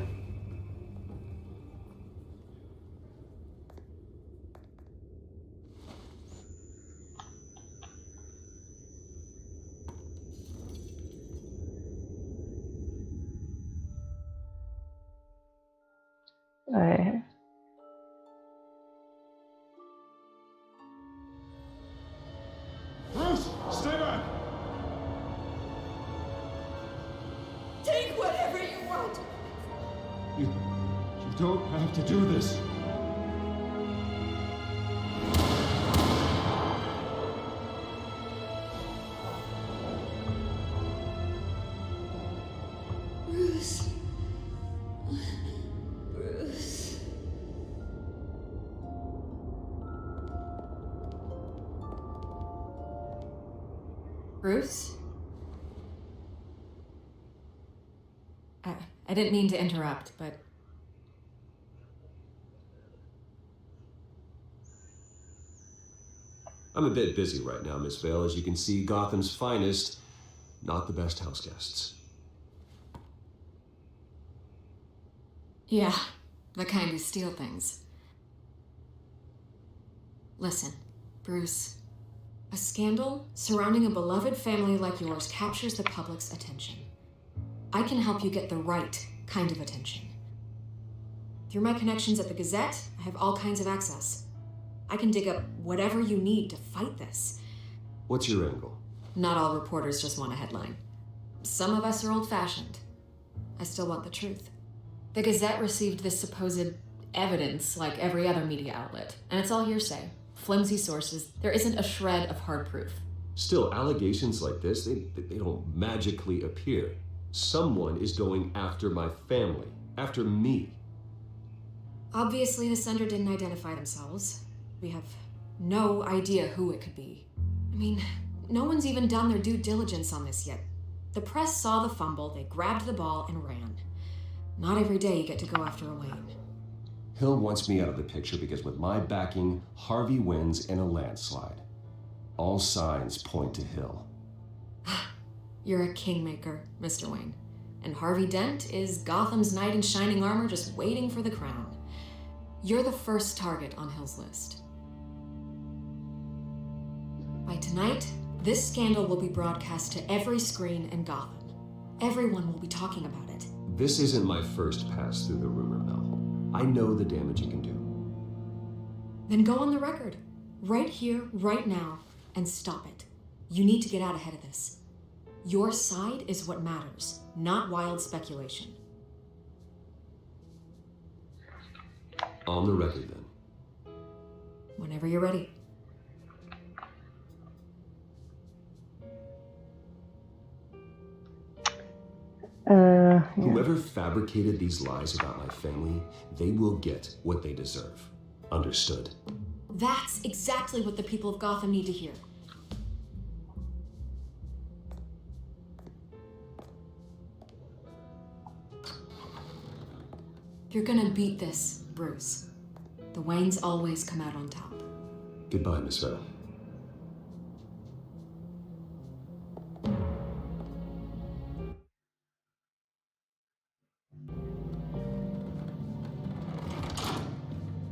आए हैं Bruce, stay back! Take whatever you want. You don't have to do this. Bruce. Bruce. Bruce? I didn't mean to interrupt, but I'm a bit busy right now, Miss Vale. As you can see, Gotham's finest, not the best house guests. Yeah, the kind who steal things. Listen, Bruce. A scandal surrounding a beloved family like yours captures the public's attention. I can help you get the right kind of attention. Through my connections at the Gazette, I have all kinds of access. I can dig up whatever you need to fight this. What's your angle? Not all reporters just want a headline. Some of us are old-fashioned. I still want the truth. The Gazette received this supposed evidence like every other media outlet, and it's all hearsay. Flimsy sources. There isn't a shred of hard proof. Still, allegations like this, they don't magically appear. Someone is going after my family, after me. Obviously, the sender didn't identify themselves. We have no idea who it could be. I mean, no one's even done their due diligence on this yet. The press saw the fumble, they grabbed the ball and ran. Not every day you get to go after a Wayne. Hill wants me out of the picture because with my backing, Harvey wins in a landslide. All signs point to Hill. You're a kingmaker, Mr. Wayne. And Harvey Dent is Gotham's knight in shining armor just waiting for the crown. You're the first target on Hill's list. By tonight, this scandal will be broadcast to every screen in Gotham. Everyone will be talking about it. This isn't my first pass through the rumor mill. I know the damage it can do. Then go on the record, right here, right now, and stop it. You need to get out ahead of this. Your side is what matters, not wild speculation. On the record, then. Whenever you're ready. Yeah. Whoever fabricated these lies about my family, they will get what they deserve. Understood? That's exactly what the people of Gotham need to hear. You're gonna beat this, Bruce. The Waynes always come out on top. Goodbye, Miss Vale.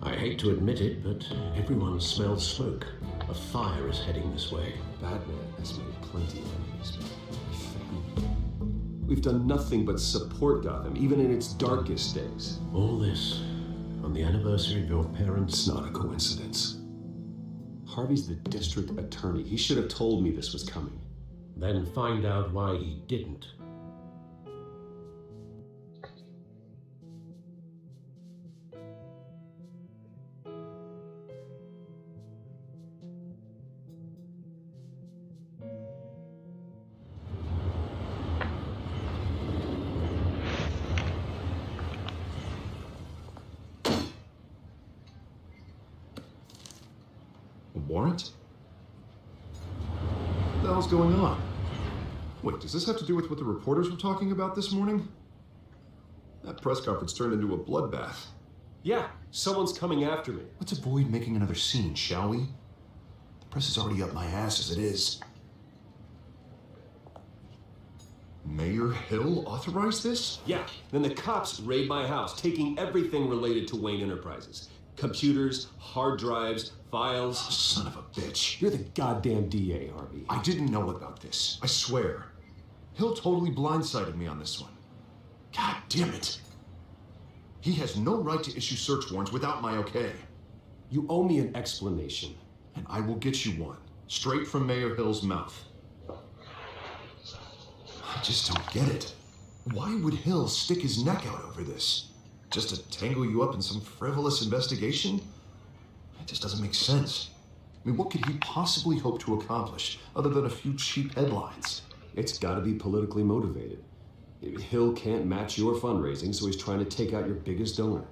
I hate to admit it, but everyone smells smoke. A fire is heading this way. Batman has made plenty of enemies, but my family. We've done nothing but support Gotham, even in its darkest days. All this on the anniversary of your parents'... It's not a coincidence. Harvey's the district attorney. He should have told me this was coming. Then find out why he didn't. Warrant? What the hell's going on? Wait, does this have to do with what the reporters were talking about this morning? That press conference turned into a bloodbath. Yeah, someone's coming after me. Let's avoid making another scene, shall we? The press is already up my ass as it is. Mayor Hill authorized this? Yeah, then the cops raid my house, taking everything related to Wayne Enterprises. Computers, hard drives, files. Oh, son of a bitch. You're the goddamn DA, Harvey. I didn't know about this. I swear. Hill totally blindsided me on this one. God damn it. He has no right to issue search warrants without my okay. You owe me an explanation. And I will get you one, straight from Mayor Hill's mouth. I just don't get it. Why would Hill stick his neck out over this? Just to tangle you up in some frivolous investigation? It just doesn't make sense. I mean, what could he possibly hope to accomplish other than a few cheap headlines? It's gotta be politically motivated. Hill can't match your fundraising, so he's trying to take out your biggest donor.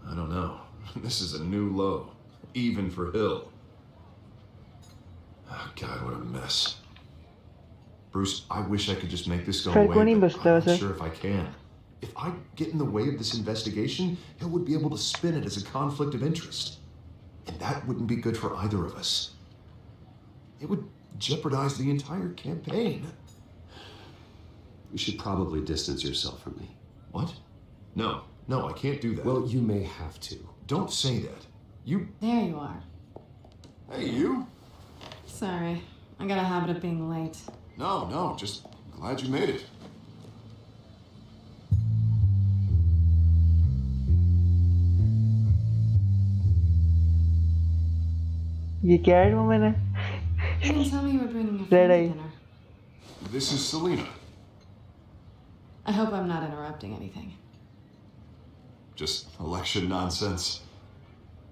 I don't know. This is a new low, even for Hill. Oh, God, what a mess. Bruce, I wish I could just make this go away, but I'm not sure if I can. If I get in the way of this investigation, Hill would be able to spin it as a conflict of interest. And that wouldn't be good for either of us. It would jeopardize the entire campaign. You should probably distance yourself from me. What? No, No, I can't do that. Well, you may have to. Don't say that. You... There you are. Hey, you? Sorry, I got a habit of being late. No, just glad you made it. ये क्या add में मैंने You didn't tell me you were bringing your Red friend to eye. dinner. This is Selena. I hope I'm not interrupting anything. Just election nonsense.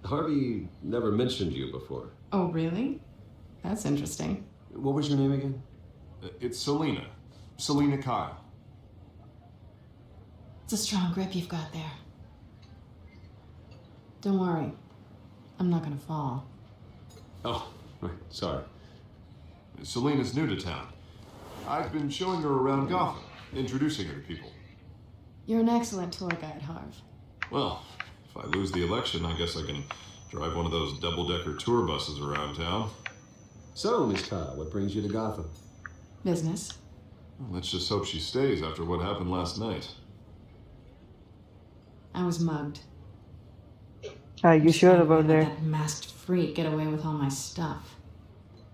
Harvey never mentioned you before. Oh, really? That's interesting. What was your name again? It's Selena. Selena Kyle. It's a strong grip you've got there. Don't worry. I'm not gonna fall. Oh, right. Sorry. Selena's new to town. I've been showing her around Gotham, introducing her to people. You're an excellent tour guide, Harv. Well, if I lose the election, I guess I can drive one of those double-decker tour buses around town. So, Miss Kyle, what brings you to Gotham? Business. Well, let's just hope she stays after what happened last night. I was mugged. Are you sure about Let that? that masked freak get away with all my stuff.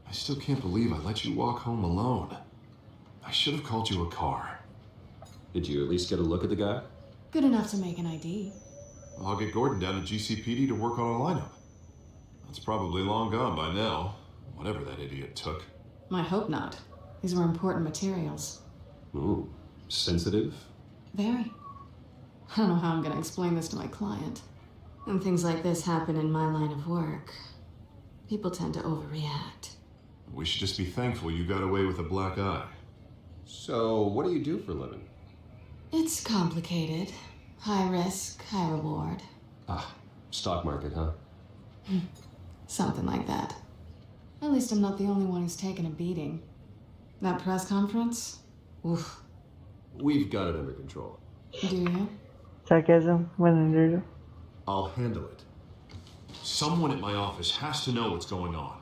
I still can't believe I let you walk home alone. I should have called you a car. Did you at least get a look at the guy? Good enough to make an ID. I'll get Gordon down to GCPD to work on a lineup. That's probably long gone by now, whatever that idiot took. I hope not. These were important materials. Ooh, sensitive? Very. I don't know how I'm gonna explain this to my client. When things like this happen in my line of work, people tend to overreact. We should just be thankful you got away with a black eye. So, what do you do for a living? It's complicated. High risk, high reward. Ah, stock market, huh? Something like that. At least I'm not the only one who's taken a beating. That press conference? Oof. We've got it under control. Do you? Sarcasm 100. I'll handle it. Someone at my office has to know what's going on.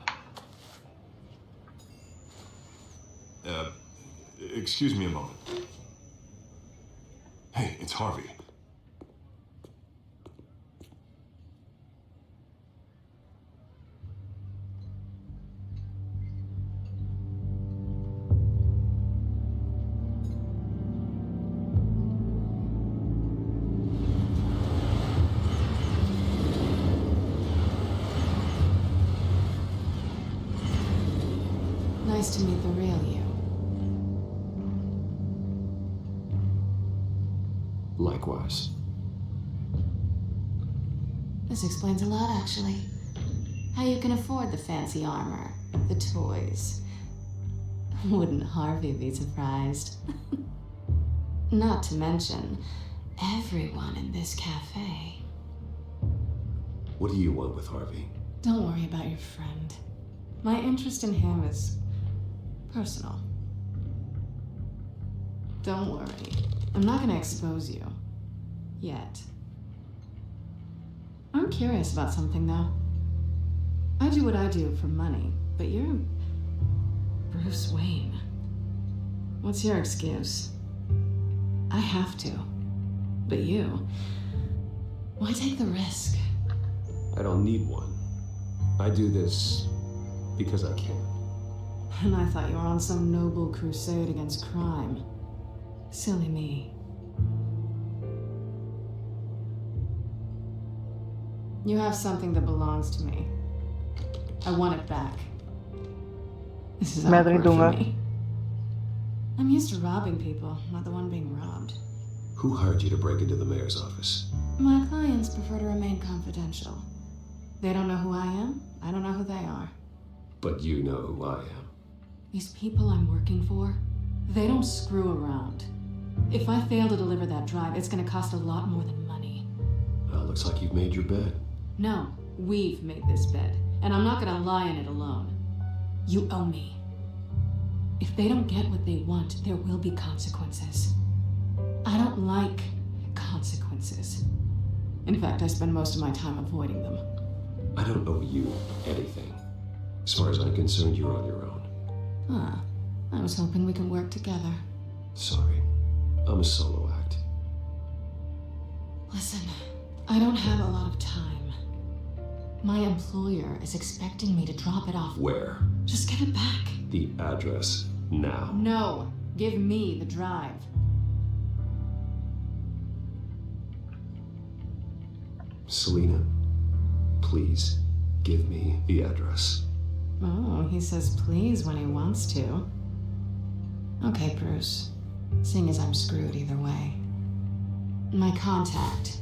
Excuse me a moment. Hey, it's Harvey. Nice to meet the real you. Likewise. This explains a lot, actually. How you can afford the fancy armor, the toys. Wouldn't Harvey be surprised? Not to mention, everyone in this cafe. What do you want with Harvey? Don't worry about your friend. My interest in him is personal. Don't worry. I'm not gonna expose you. Yet. I'm curious about something, though. I do what I do for money, but you're Bruce Wayne. What's your excuse? I have to. But you, why take the risk? I don't need one. I do this because I can. And I thought you were on some noble crusade against crime. Silly me. You have something that belongs to me. I want it back. This is awkward for me. I'm used to robbing people, not the one being robbed. Who hired you to break into the mayor's office? My clients prefer to remain confidential. They don't know who I am. I don't know who they are. But you know who I am. These people I'm working for, they don't screw around. If I fail to deliver that drive, it's gonna cost a lot more than money. Well, looks like you've made your bed. No, we've made this bed, and I'm not gonna lie in it alone. You owe me. If they don't get what they want, there will be consequences. I don't like consequences. In fact, I spend most of my time avoiding them. I don't owe you anything. As far as I'm concerned, you're on your own. Huh. I was hoping we could work together. Sorry. I'm a solo act. Listen, I don't have a lot of time. My employer is expecting me to drop it off. Where? Just give it back. The address, now. No, give me the drive. Selena, please, give me the address. Oh, he says please when he wants to. Okay, Bruce. Seeing as I'm screwed either way. My contact.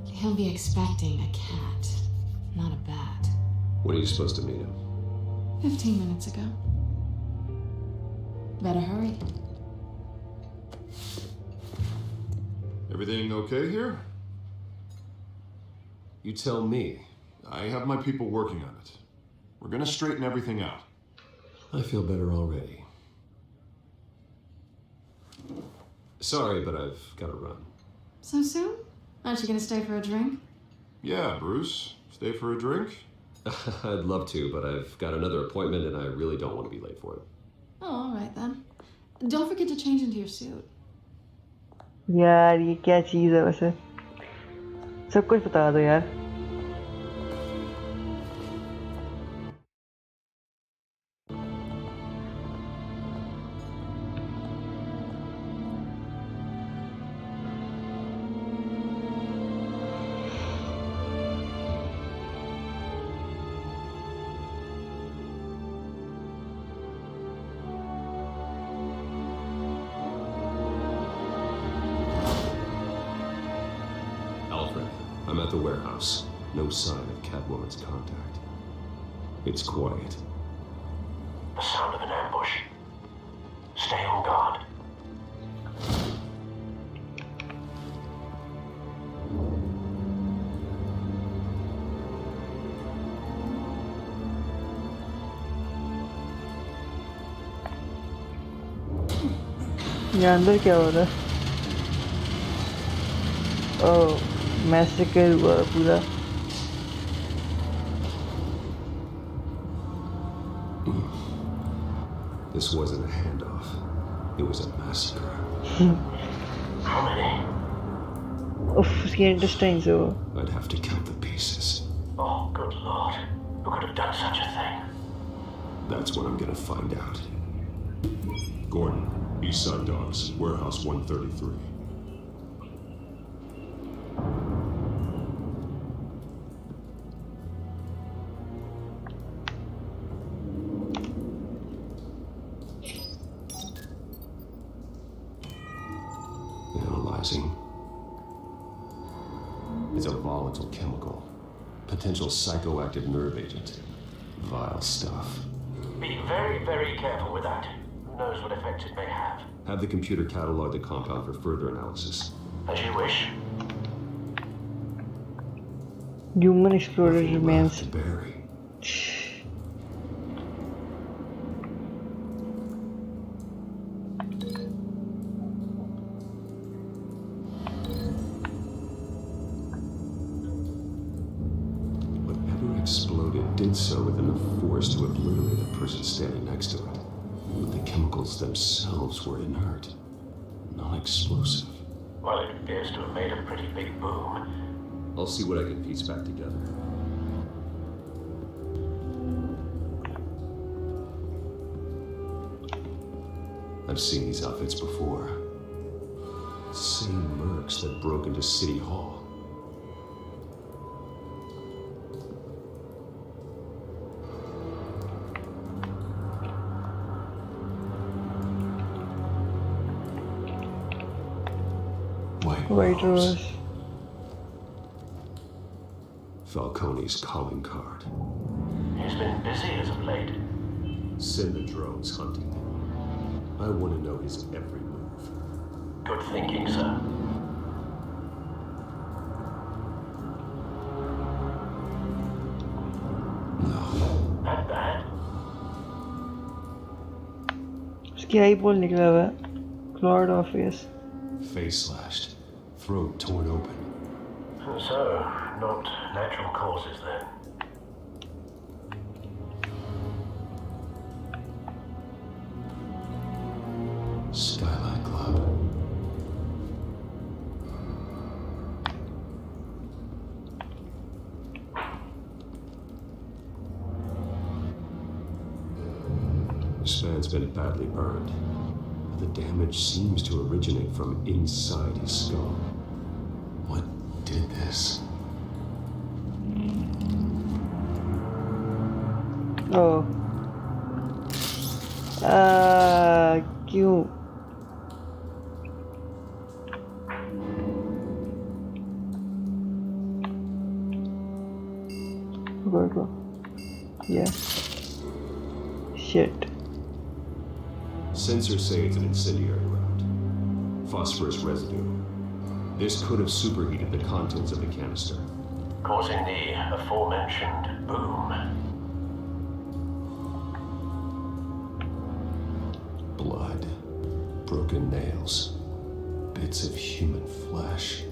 He'll be expecting a cat, not a bat. When are you supposed to meet him? 15 minutes ago. Better hurry. Everything okay here? You tell me. I have my people working on it. We're gonna straighten everything out. I feel better already. Sorry, but I've got to run. So soon? Aren't you gonna stay for a drink? Yeah, Bruce. Stay for a drink? I'd love to, but I've got another appointment and I really don't want to be late for it. Oh, all right then. Don't forget to change into your suit. यार ये क्या चीज़ है वैसे सब कुछ बता दो यार I'm at the warehouse. No sign of Catwoman's contact. It's quiet. The sound of an ambush. Stay on guard. यहाँ अंदर क्या हो रहा है ओह मैसेकर हुआ पूरा This wasn't a handoff. It was a massacre. How many? Uff, उसकी intestines है वो I'd have to count the pieces. Oh, good lord. Who could have done such a thing? That's what I'm gonna find out. Gordon, Eastside Docks, Warehouse 133. Analyzing. It's a volatile chemical. Potential psychoactive nerve agent. Vile stuff. Be very, very careful with that. Who knows what effects it may have. Have the computer catalog the compound for further analysis. As you wish. Human explorer remains To bury. Whatever exploded did so with enough force to obliterate the person standing next to it. But the chemicals themselves were inert, non-explosive. Well, it appears to have made a pretty big boom. I'll see what I can piece back together. I've seen these outfits before. Same mercs that broke into City Hall. White Rose. Falcone's calling card. He's been busy as of late. Send the drones hunting. I want to know his every move. Good thinking, sir. No. That bad? उसकी eye ball निकला हुआ है Claude of face Face slashed. Throat torn open. So, not natural causes then. Skylight Club. span's been badly burned. The damage seems to originate from inside his skull. What did this? Oh. क्यों? Go. Yeah. Shit. Sensors say it's an incendiary route. Phosphorus residue. This could have superheated the contents of the canister, causing the aforementioned boom. Blood, broken nails, bits of human flesh.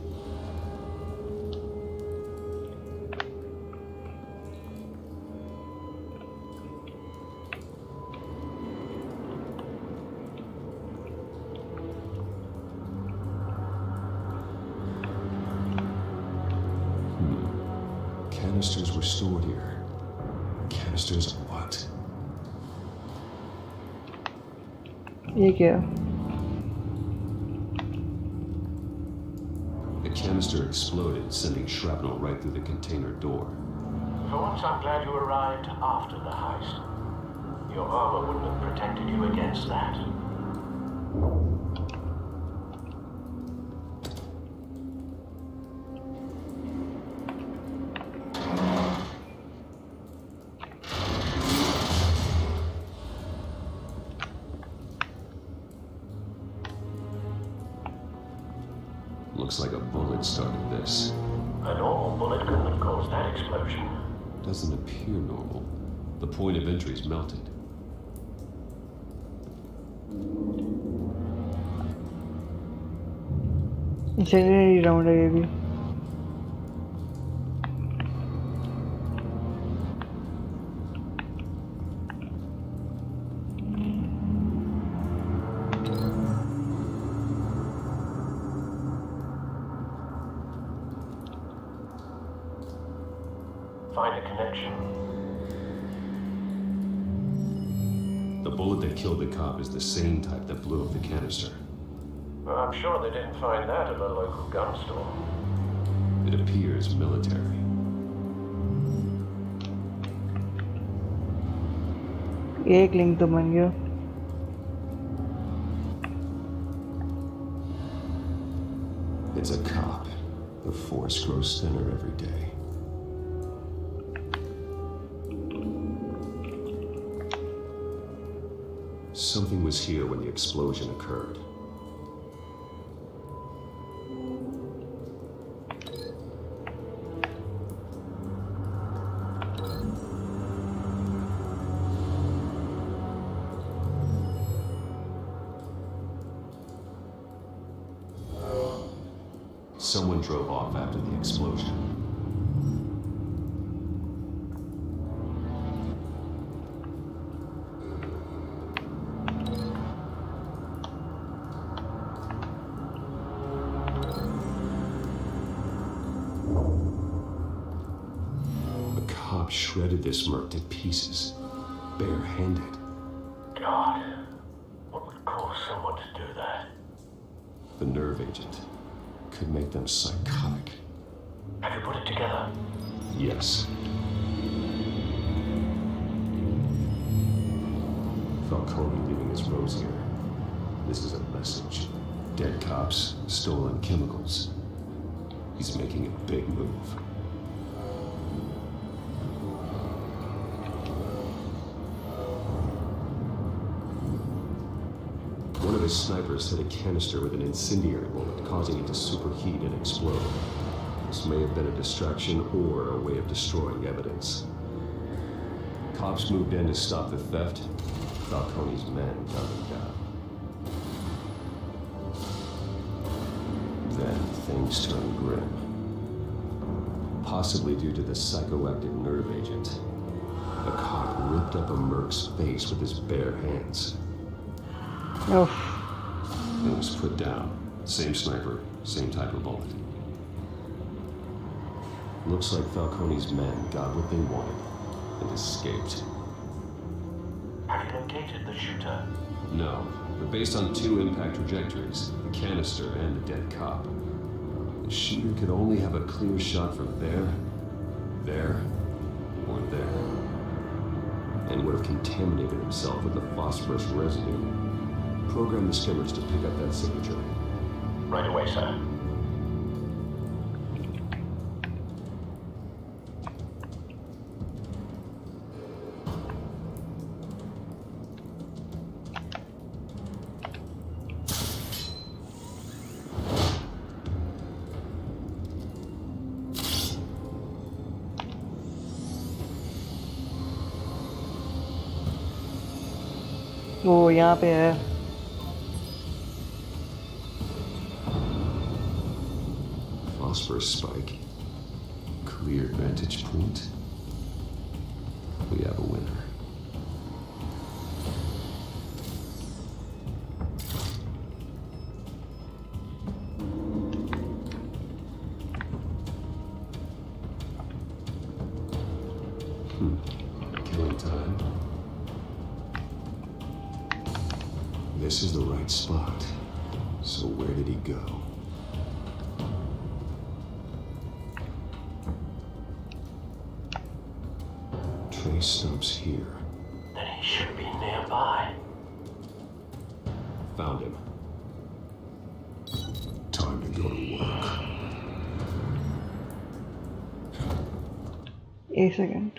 Canisters were stored here. Canisters of what? ये क्या? The canister exploded, sending shrapnel right through the container door. For once, I'm glad you arrived after the heist. Your armor wouldn't have protected you against that. Looks like a bullet started this. A normal bullet couldn't have caused that explosion. Doesn't appear normal. The point of entry's melted. Incendiary round है ये भी. Find a connection. The bullet that killed the cop is the same type that blew up the canister. Well, I'm sure they didn't find that at the local gun store. It appears military. एक link तो बन गया. It's a cop. The force grows thinner every day. Something was here when the explosion occurred. Someone drove off after the explosion. Shredded this merc to pieces, bare-handed. God, what would cause someone to do that? The nerve agent could make them psychotic. Have you put it together? Yes. Falcone leaving his rose here. This is a message. Dead cops, stolen chemicals. He's making a big move. One of his snipers hit a canister with an incendiary bullet, causing it to superheat and explode. This may have been a distraction or a way of destroying evidence. Cops moved in to stop the theft. Falcone's men gunned him down. Then things turned grim. Possibly due to the psychoactive nerve agent. A cop ripped up a merc's face with his bare hands. Oh. It was put down. Same sniper, same type of bullet. Looks like Falcone's men got what they wanted and escaped. Have you located the shooter? No, but based on 2 impact trajectories, the canister and the dead cop, the shooter could only have a clear shot from there, or there, and would have contaminated himself with the phosphorus residue. Program the skimmers to pick up that signature. Right away, sir. वो यहाँ पे है. Phosphorus spike. Clear vantage point. We have a winner. Killing time. This is the right spot. So where did he go? Trace stops here. Then he should be nearby. Found him. Time to go to work. A second.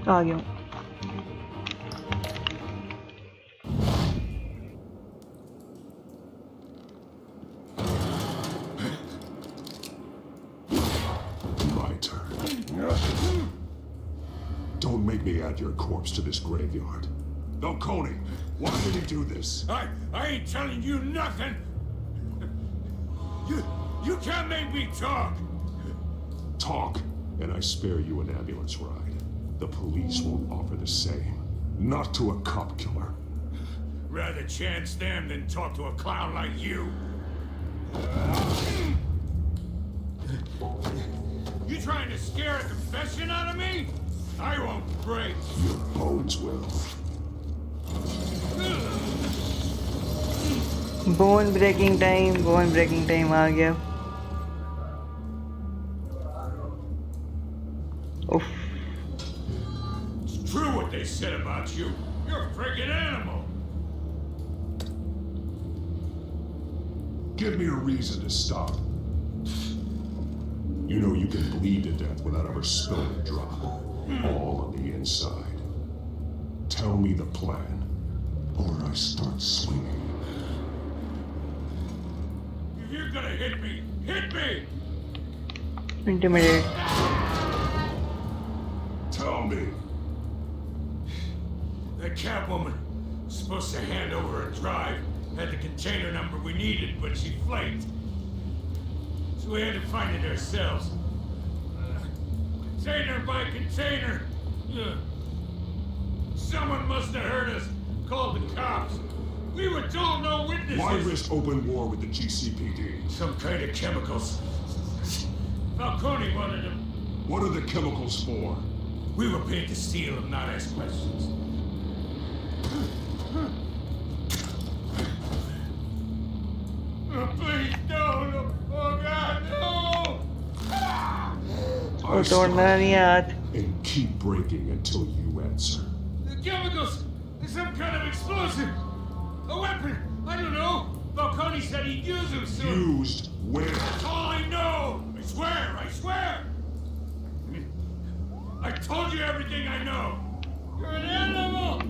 आ गया हूँ. My turn. Don't make me add your corpse to this graveyard. Falcone, why did he do this? I ain't telling you nothing. You can't make me talk. Talk, and I spare you an ambulance ride. The police won't offer the same. Not to a cop killer. Rather chance them than talk to a clown like you. You trying to scare a confession out of me? I won't break. Your bones will. Bone breaking time आ गया. Oof. It's true what they said about you. You're a freaking animal. Give me a reason to stop. You know you can bleed to death without ever spilling a drop. All on the inside. Tell me the plan, or I start swinging. If you're gonna hit me, hit me! Intimidate. Tell me. The Catwoman was supposed to hand over a drive. Had the container number we needed, but she flaked. So we had to find it ourselves. Container by container. Someone must have heard us. Called the cops. We were told no witnesses. Why risk open war with the GCPD? Some kind of chemicals. Falcone wanted them. What are the chemicals for? We were paid to steal and not ask questions. Oh, please don't. Oh God, no! I तोड़ना नहीं हाथ. And keep breaking until you answer. The chemicals! There's some kind of explosive! A weapon! I don't know! Falcone said he'd use them soon! Used where? That's all I know! I swear! I swear! I told you everything I know! You're an animal!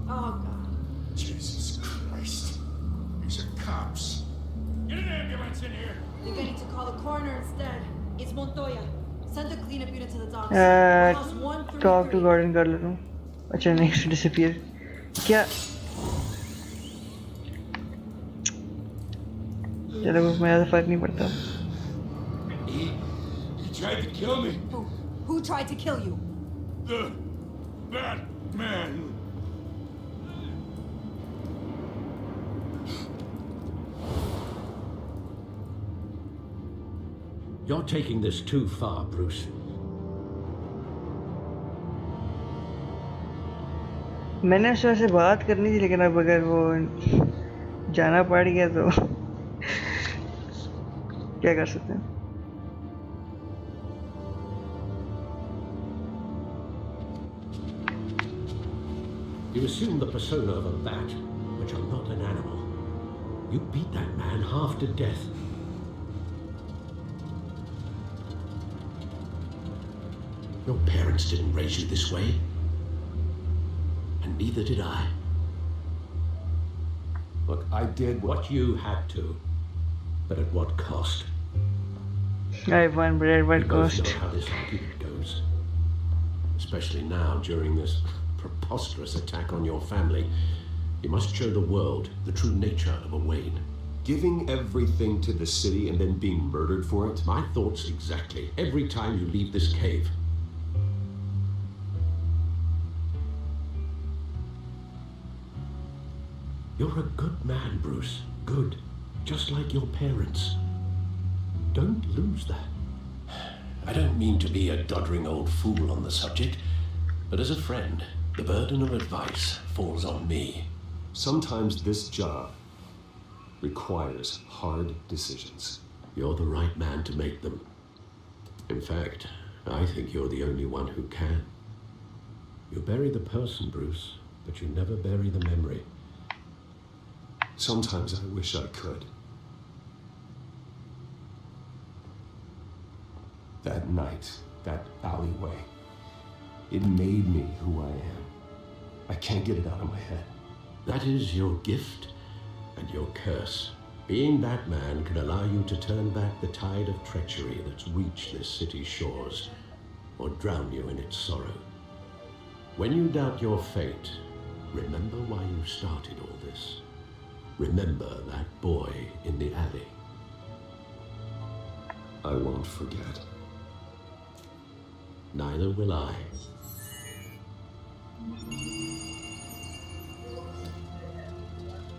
Oh, God. Jesus Christ. These are cops. Get an ambulance in here! I think I need to call the coroner instead. It's Montoya. Send the cleanup unit to the docks. House 133. Talk to Gordon कर लेता हूँ. अच्छा next disappear. क्या? चलो मुझे ज़्यादा फर्क नहीं पड़ता. He tried to kill me. Who tried to kill you? That man. You're taking this too far, Bruce. मैंने उससे बात करनी थी लेकिन अब अगर वो जाना पड़ गया तो क्या कर सकते हैं? You assume the persona of a bat, but you're not an animal. You beat that man half to death. Your parents didn't raise you this way. And neither did I. Look, I did what you had to. But at what cost? I won, but at what cost? You both know how this argument goes. Especially now, during this preposterous attack on your family. You must show the world the true nature of a Wayne. Giving everything to the city and then being murdered for it? My thoughts exactly. Every time you leave this cave. You're a good man, Bruce. Good. Just like your parents. Don't lose that. I don't mean to be a doddering old fool on the subject, but as a friend, the burden of advice falls on me. Sometimes this job requires hard decisions. You're the right man to make them. In fact, I think you're the only one who can. You bury the person, Bruce, but you never bury the memory. Sometimes I wish I could. That night, that alleyway, it made me who I am. I can't get it out of my head. That is your gift and your curse. Being that man can allow you to turn back the tide of treachery that's reached this city's shores, or drown you in its sorrow. When you doubt your fate, remember why you started all this. Remember that boy in the alley. I won't forget. Neither will I.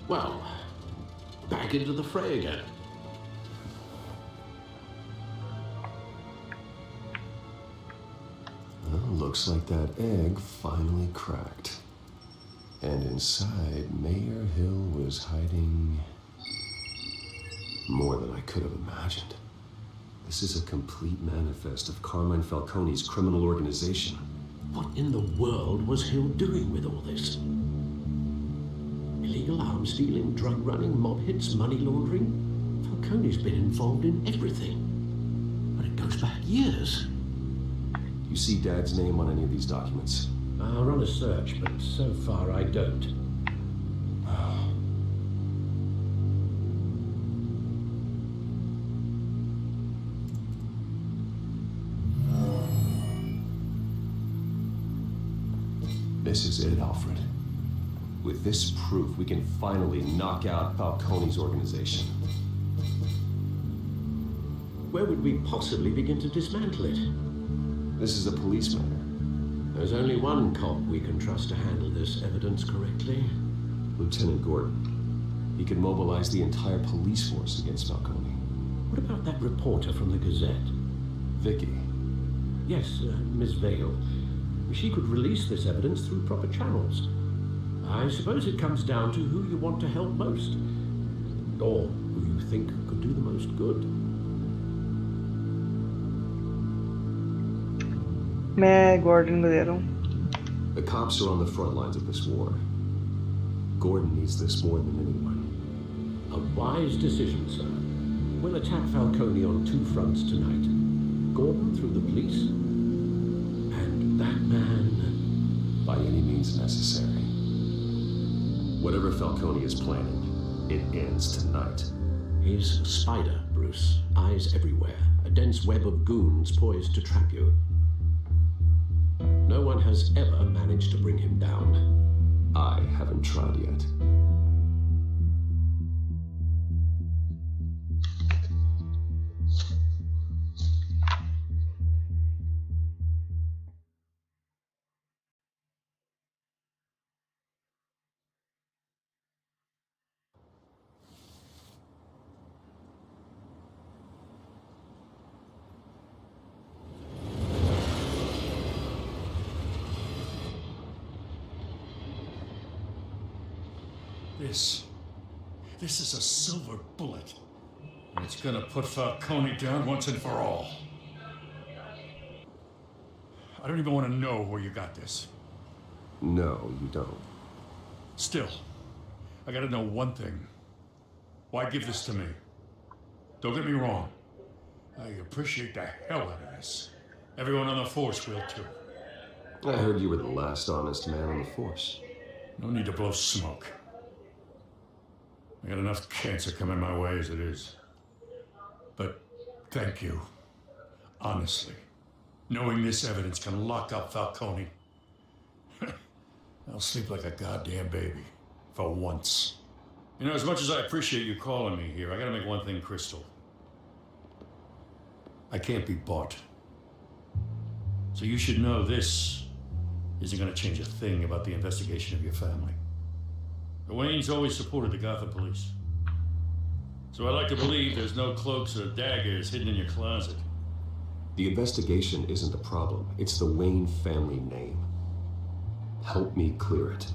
Well, back into the fray again. Well, looks like that egg finally cracked. And inside, Mayor Hill was hiding more than I could have imagined. This is a complete manifest of Carmine Falcone's criminal organization. What in the world was Hill doing with all this? Illegal arms dealing, drug running, mob hits, money laundering? Falcone's been involved in everything. But it goes back years. You see Dad's name on any of these documents? I'll run a search, but so far I don't. This is it, Alfred. With this proof, we can finally knock out Falcone's organization. Where would we possibly begin to dismantle it? This is a police matter. There's only one cop we can trust to handle this evidence correctly. Lieutenant Gordon. He could mobilize the entire police force against Falcone. What about that reporter from the Gazette? Vicky. Yes, Miss Vale. She could release this evidence through proper channels. I suppose it comes down to who you want to help most. Or who you think could do the most good. मैं Gordon को दे रहा हूँ. The cops are on the front lines of this war. Gordon needs this more than anyone. A wise decision, sir. We'll attack Falcone on two fronts tonight. Gordon through the police, and that man by any means necessary. Whatever Falcone is planning, it ends tonight. He's a spider, Bruce. Eyes everywhere. A dense web of goons poised to trap you. No one has ever managed to bring him down. I haven't tried yet. This is a silver bullet. And it's gonna put Falcone down once and for all. I don't even want to know where you got this. No, you don't. Still, I gotta know one thing. Why give this to me? Don't get me wrong. I appreciate the hell out of this. Everyone on the Force will too. I heard you were the last honest man on the Force. No need to blow smoke. I got enough cancer coming my way as it is. But thank you. Honestly. Knowing this evidence can lock up Falcone. I'll sleep like a goddamn baby. For once. You know, as much as I appreciate you calling me here, I gotta make one thing crystal. I can't be bought. So you should know this isn't gonna change a thing about the investigation of your family. The Waynes always supported the Gotham police. So I like to believe there's no cloaks or daggers hidden in your closet. The investigation isn't the problem. It's the Wayne family name. Help me clear it.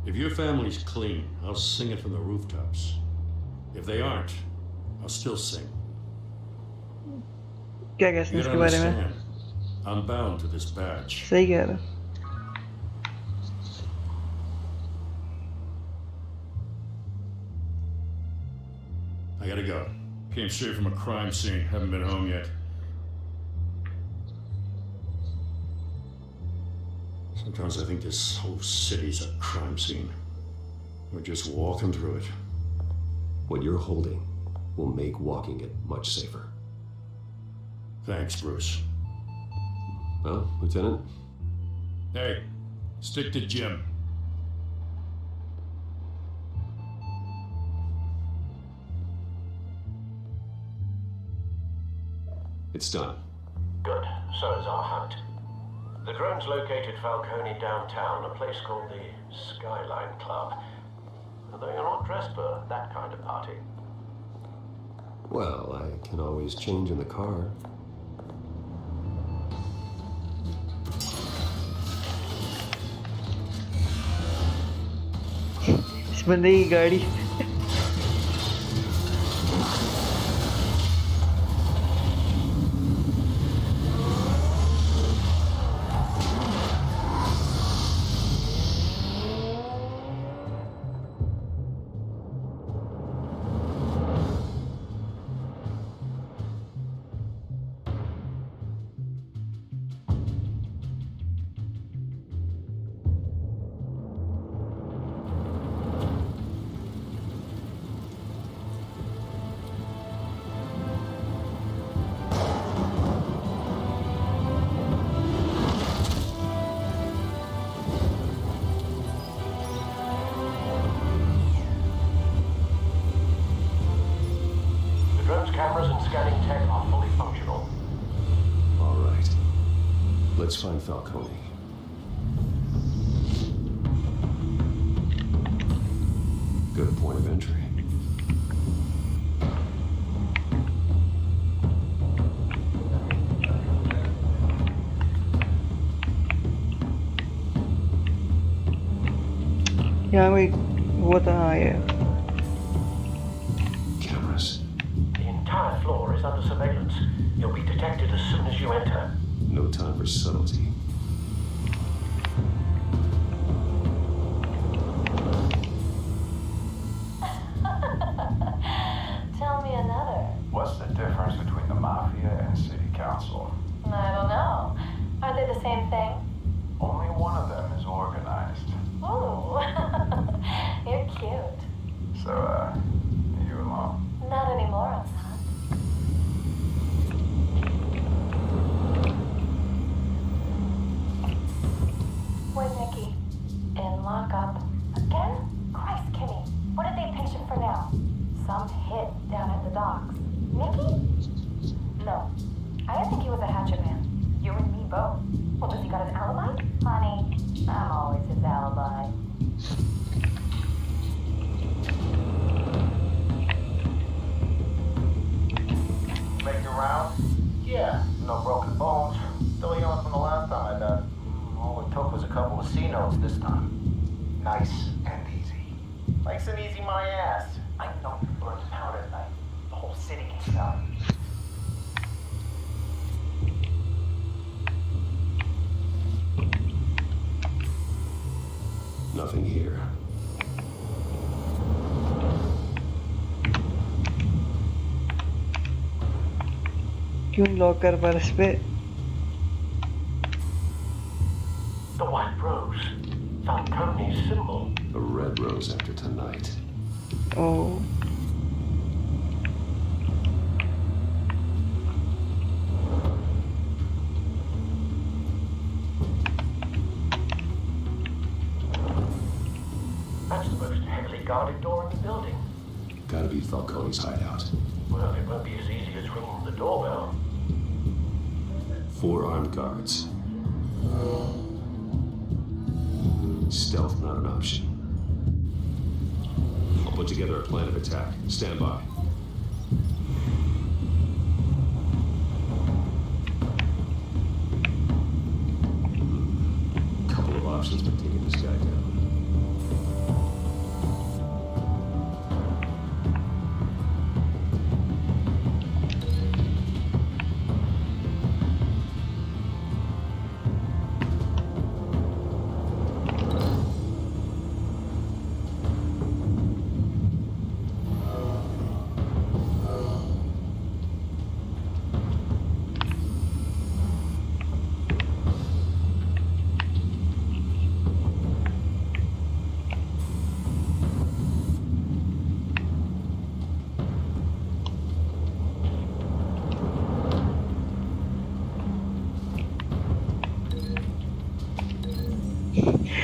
If your family's clean, I'll sing it from the rooftops. If they aren't, I'll still sing. क्या कहते हैं इसके बारे में? I'm bound to this badge. सही कह रहा. I gotta go. Came straight from a crime scene. Haven't been home yet. Sometimes I think this whole city's a crime scene. We're just walking through it. What you're holding will make walking it much safer. Thanks, Bruce. Well, Lieutenant? Hey, stick to Jim. It's done. Good. So is our hunt. The drones located Falcone downtown, a place called the Skyline Club. Although you're not dressed for that kind of party. Well, I can always change in the car. इस बंदे की गाड़ी. Cameras and scanning tech are fully functional. All right. Let's find Falcone. Good point of entry. यहाँ कोई वो था ये. Cameras. The entire floor is under surveillance. You'll be detected as soon as you enter. No time for subtlety. Tell me another. What's the difference between the Mafia and City Council? I don't know. Are they the same thing? Only one of them is organized. Ooh, you're cute. So, you alone? around? Yeah, no broken bones. Still healing from the last time I died. All it took was a couple of C notes this time. Nice and easy. Nice and easy, my ass. I know you burned powder tonight. The whole city can smell it. Nothing here. क्यों lock कर पा इस पे? The white rose. Falcone's symbol. A red rose after tonight. Oh. That's the most heavily guarded door in the building. Gotta be Falcone's hideout. Well, it won't be as easy as ringing the doorbell. 4 armed guards. Stealth not an option. I'll put together a plan of attack. Stand by. Couple of options for taking this guy down.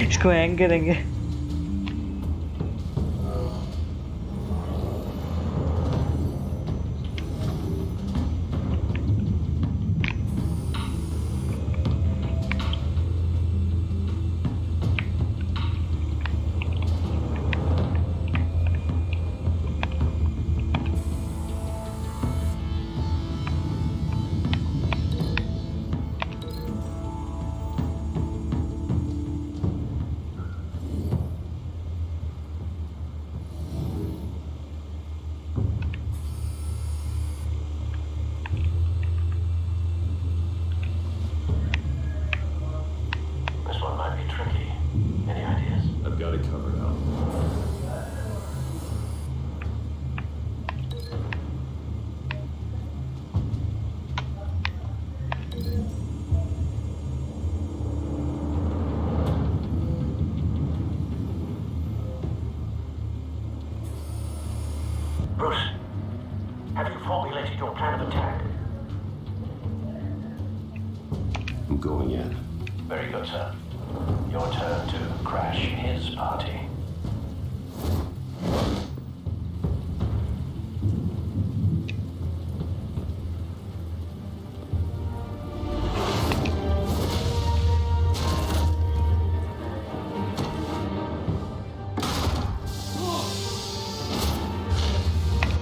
इसको hang करेंगे। Bruce, have you formulated your plan of attack? I'm going in. Very good, sir. Your turn to crash his party.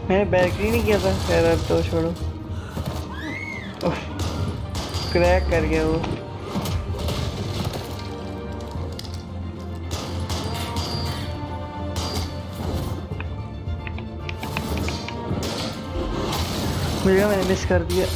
मैंने battery नहीं किया था। खैर अब तो छोड़ो। क्रैक कर गया वो। मुझे मैंने मिस कर दिया।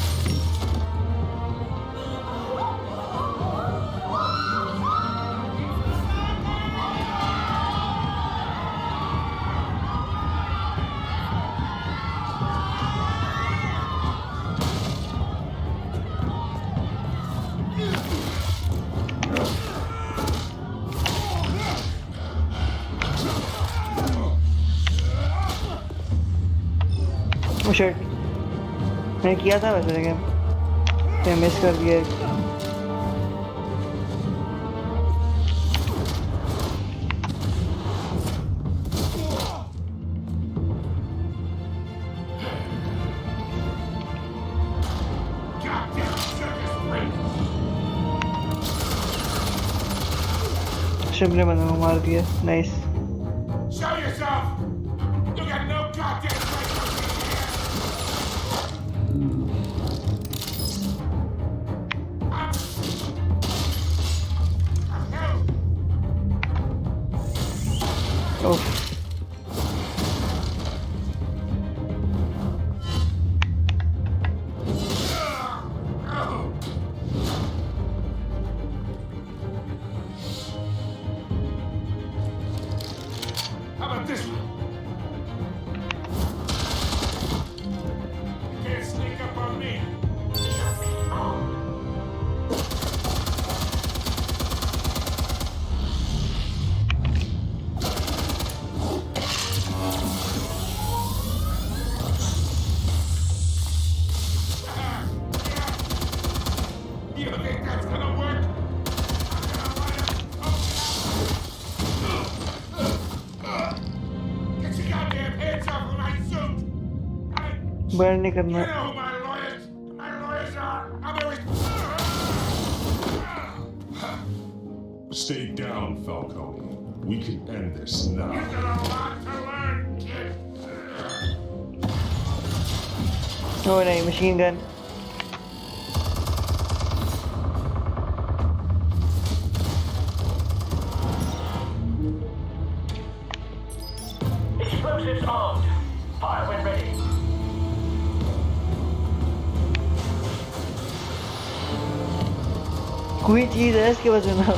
शिट, मैंने किया था वैसे लेकिन मैं मिस कर दिया। शिप ने बंदा को मार दिया। Nice. Show yourself! You got no goddamn right to be here! Burn नहीं करना. You know who my lawyers are. I'm always. Stay down, Falcone. We can end this now. You've got a lot to learn, kid. Oh नहीं, machine gun. Explosives armed. Fire when ready. कोई चीज़ है इसके वजह ना.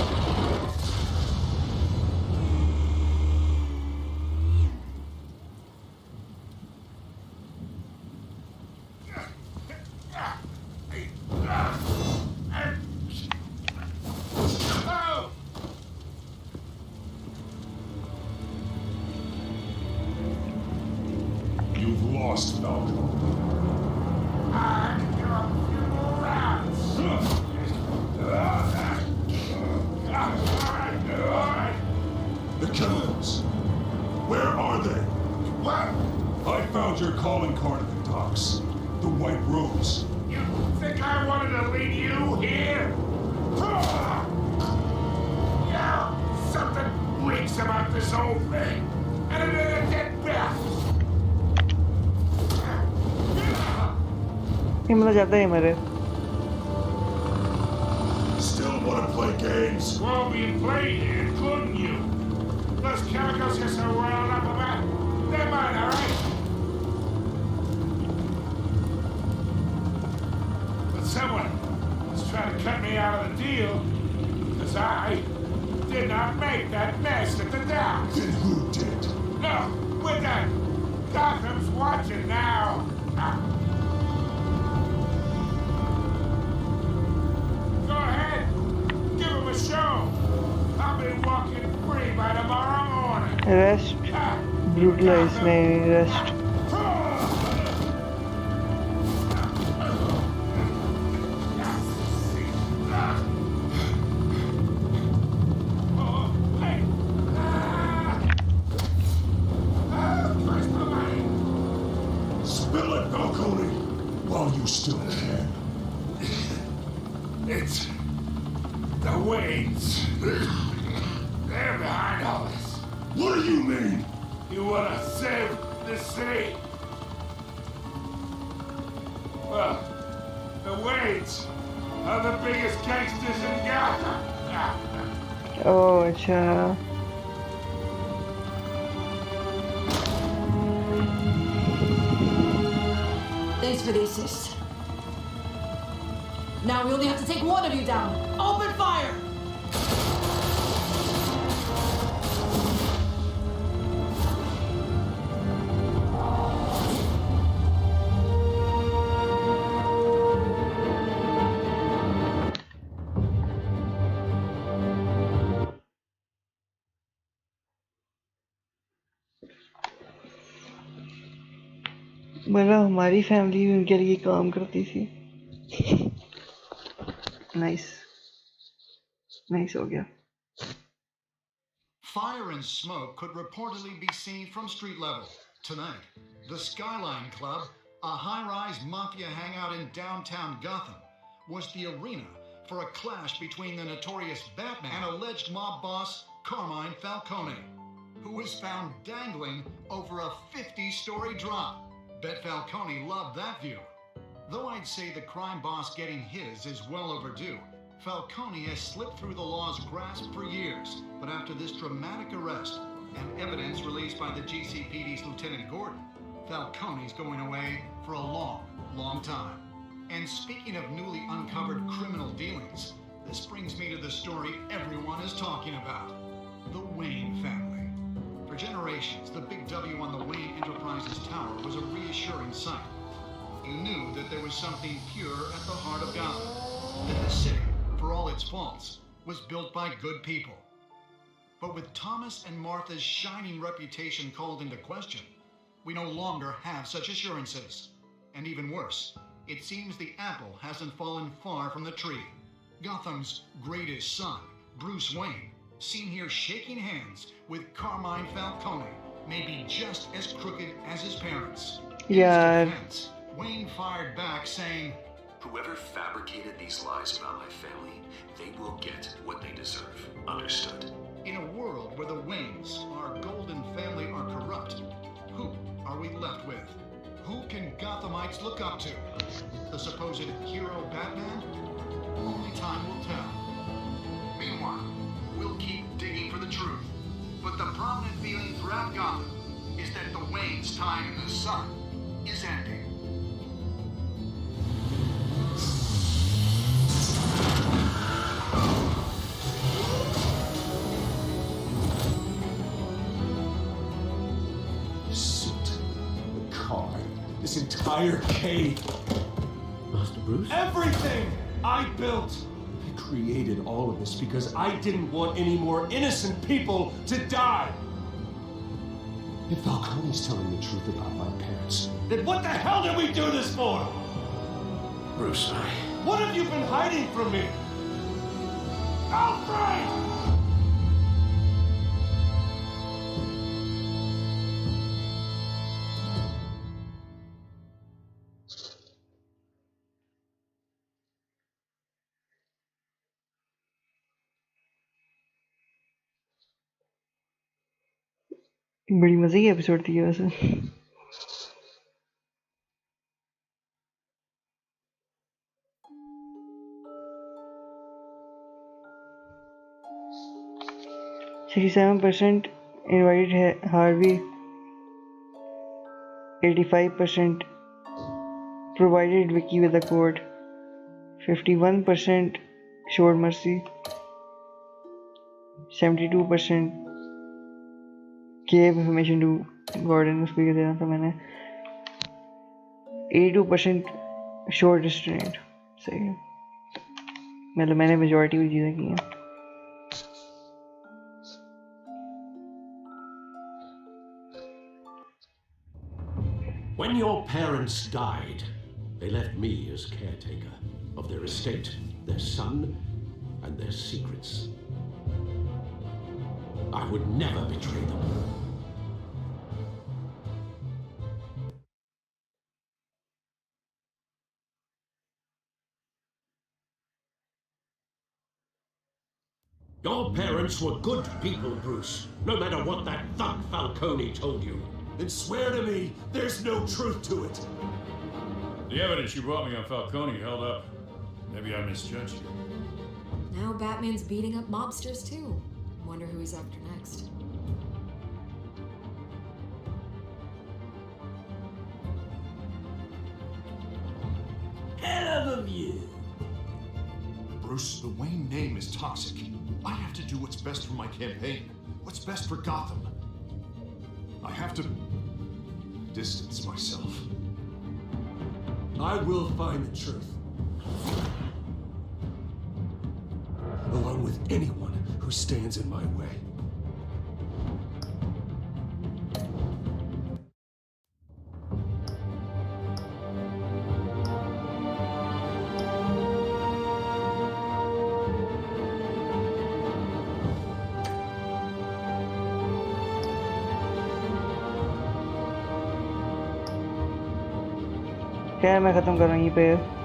You've lost, Falcone. The chemicals. Where are they? What? I found your calling card at the docks. The White Rose. You think I wanted to lead you here? Yeah, something reeks about this whole thing. And it ain't a dead bat. ये मतलब जाता है मेरे. Still want to play games? Well, being played here, couldn't you? Those chemicals you're so riled up about, they're mine, all right? But someone is trying to cut me out of the deal, because I did not make that mess at the dock. Then who did? No, we're done. Gotham's watching now. Go ahead, give him a show. I'll be walking free by tomorrow morning. Rest. Brutalize नहीं rest. Spill it, Falcone, while you still can. It's the Waynes. They're behind all this. What do you mean? You want to save this city? Well, the Waynes are the biggest gangsters in Gotham. Oh अच्छा. Thanks for the assist. Now we only have to take one of you down. Open fire! मतलब हमारी family भी उनके लिए काम करती थी. Nice. Nice हो गया. Fire and smoke could reportedly be seen from street level. Tonight, the Skyline Club, a high-rise mafia hangout in downtown Gotham, was the arena for a clash between the notorious Batman and alleged mob boss Carmine Falcone, who was found dangling over a 50-story drop. Bet Falcone loved that view. Though I'd say the crime boss getting his is well overdue, Falcone has slipped through the law's grasp for years. But after this dramatic arrest and evidence released by the GCPD's Lieutenant Gordon, Falcone's going away for a long, long time. And speaking of newly uncovered criminal dealings, this brings me to the story everyone is talking about: the Wayne family. For generations, the big W on the Wayne Enterprises Tower was a reassuring sight. You knew that there was something pure at the heart of Gotham, that the city, for all its faults, was built by good people. But with Thomas and Martha's shining reputation called into question, we no longer have such assurances. And even worse, it seems the apple hasn't fallen far from the tree. Gotham's greatest son, Bruce Wayne, seen here shaking hands with Carmine Falcone, may be just as crooked as his parents. Yeah. In his defense, Wayne fired back saying, "Whoever fabricated these lies about my family, they will get what they deserve. Understood?" in a world where the Waynes, our golden family, are corrupt, who are we left with? Who can Gothamites look up to? The supposed hero Batman? Only time will tell. Meanwhile, we'll keep digging for the truth. But the prominent feeling throughout Gotham is that the Waynes' time in the sun is ending. The suit, the car, this entire cave. Master Bruce? Everything I built! I created all of this because I didn't want any more innocent people to die! If Falcone's telling the truth about my parents, then what the hell did we do this for? Bruce, what have you been hiding from me? Alfred! बड़ी मजे की episode थी ये वैसे। %67% invited Harvey, 85% provided Vicky with a code, 51% showed mercy, 72% gave information to Gordon, उसको ये देना था मैंने, 82% showed restraint। सही है, मतलब मैंने मेजॉरिटी भी चीज़ें की हैं। When your parents died, they left me as caretaker of their estate, their son, and their secrets. I would never betray them. Your parents were good people, Bruce, no matter what that thug Falcone told you. Then swear to me there's no truth to it. The evidence you brought me on Falcone held up. Maybe I misjudged you. Now Batman's beating up mobsters too. Wonder who he's after next. Hell of a view. Bruce, the Wayne name is toxic. I have to do what's best for my campaign. What's best for Gotham. I have to distance myself. I will find the truth. Along with anyone who stands in my way. खैर मैं ख़त्म कर रहा हूँ यहीं पे।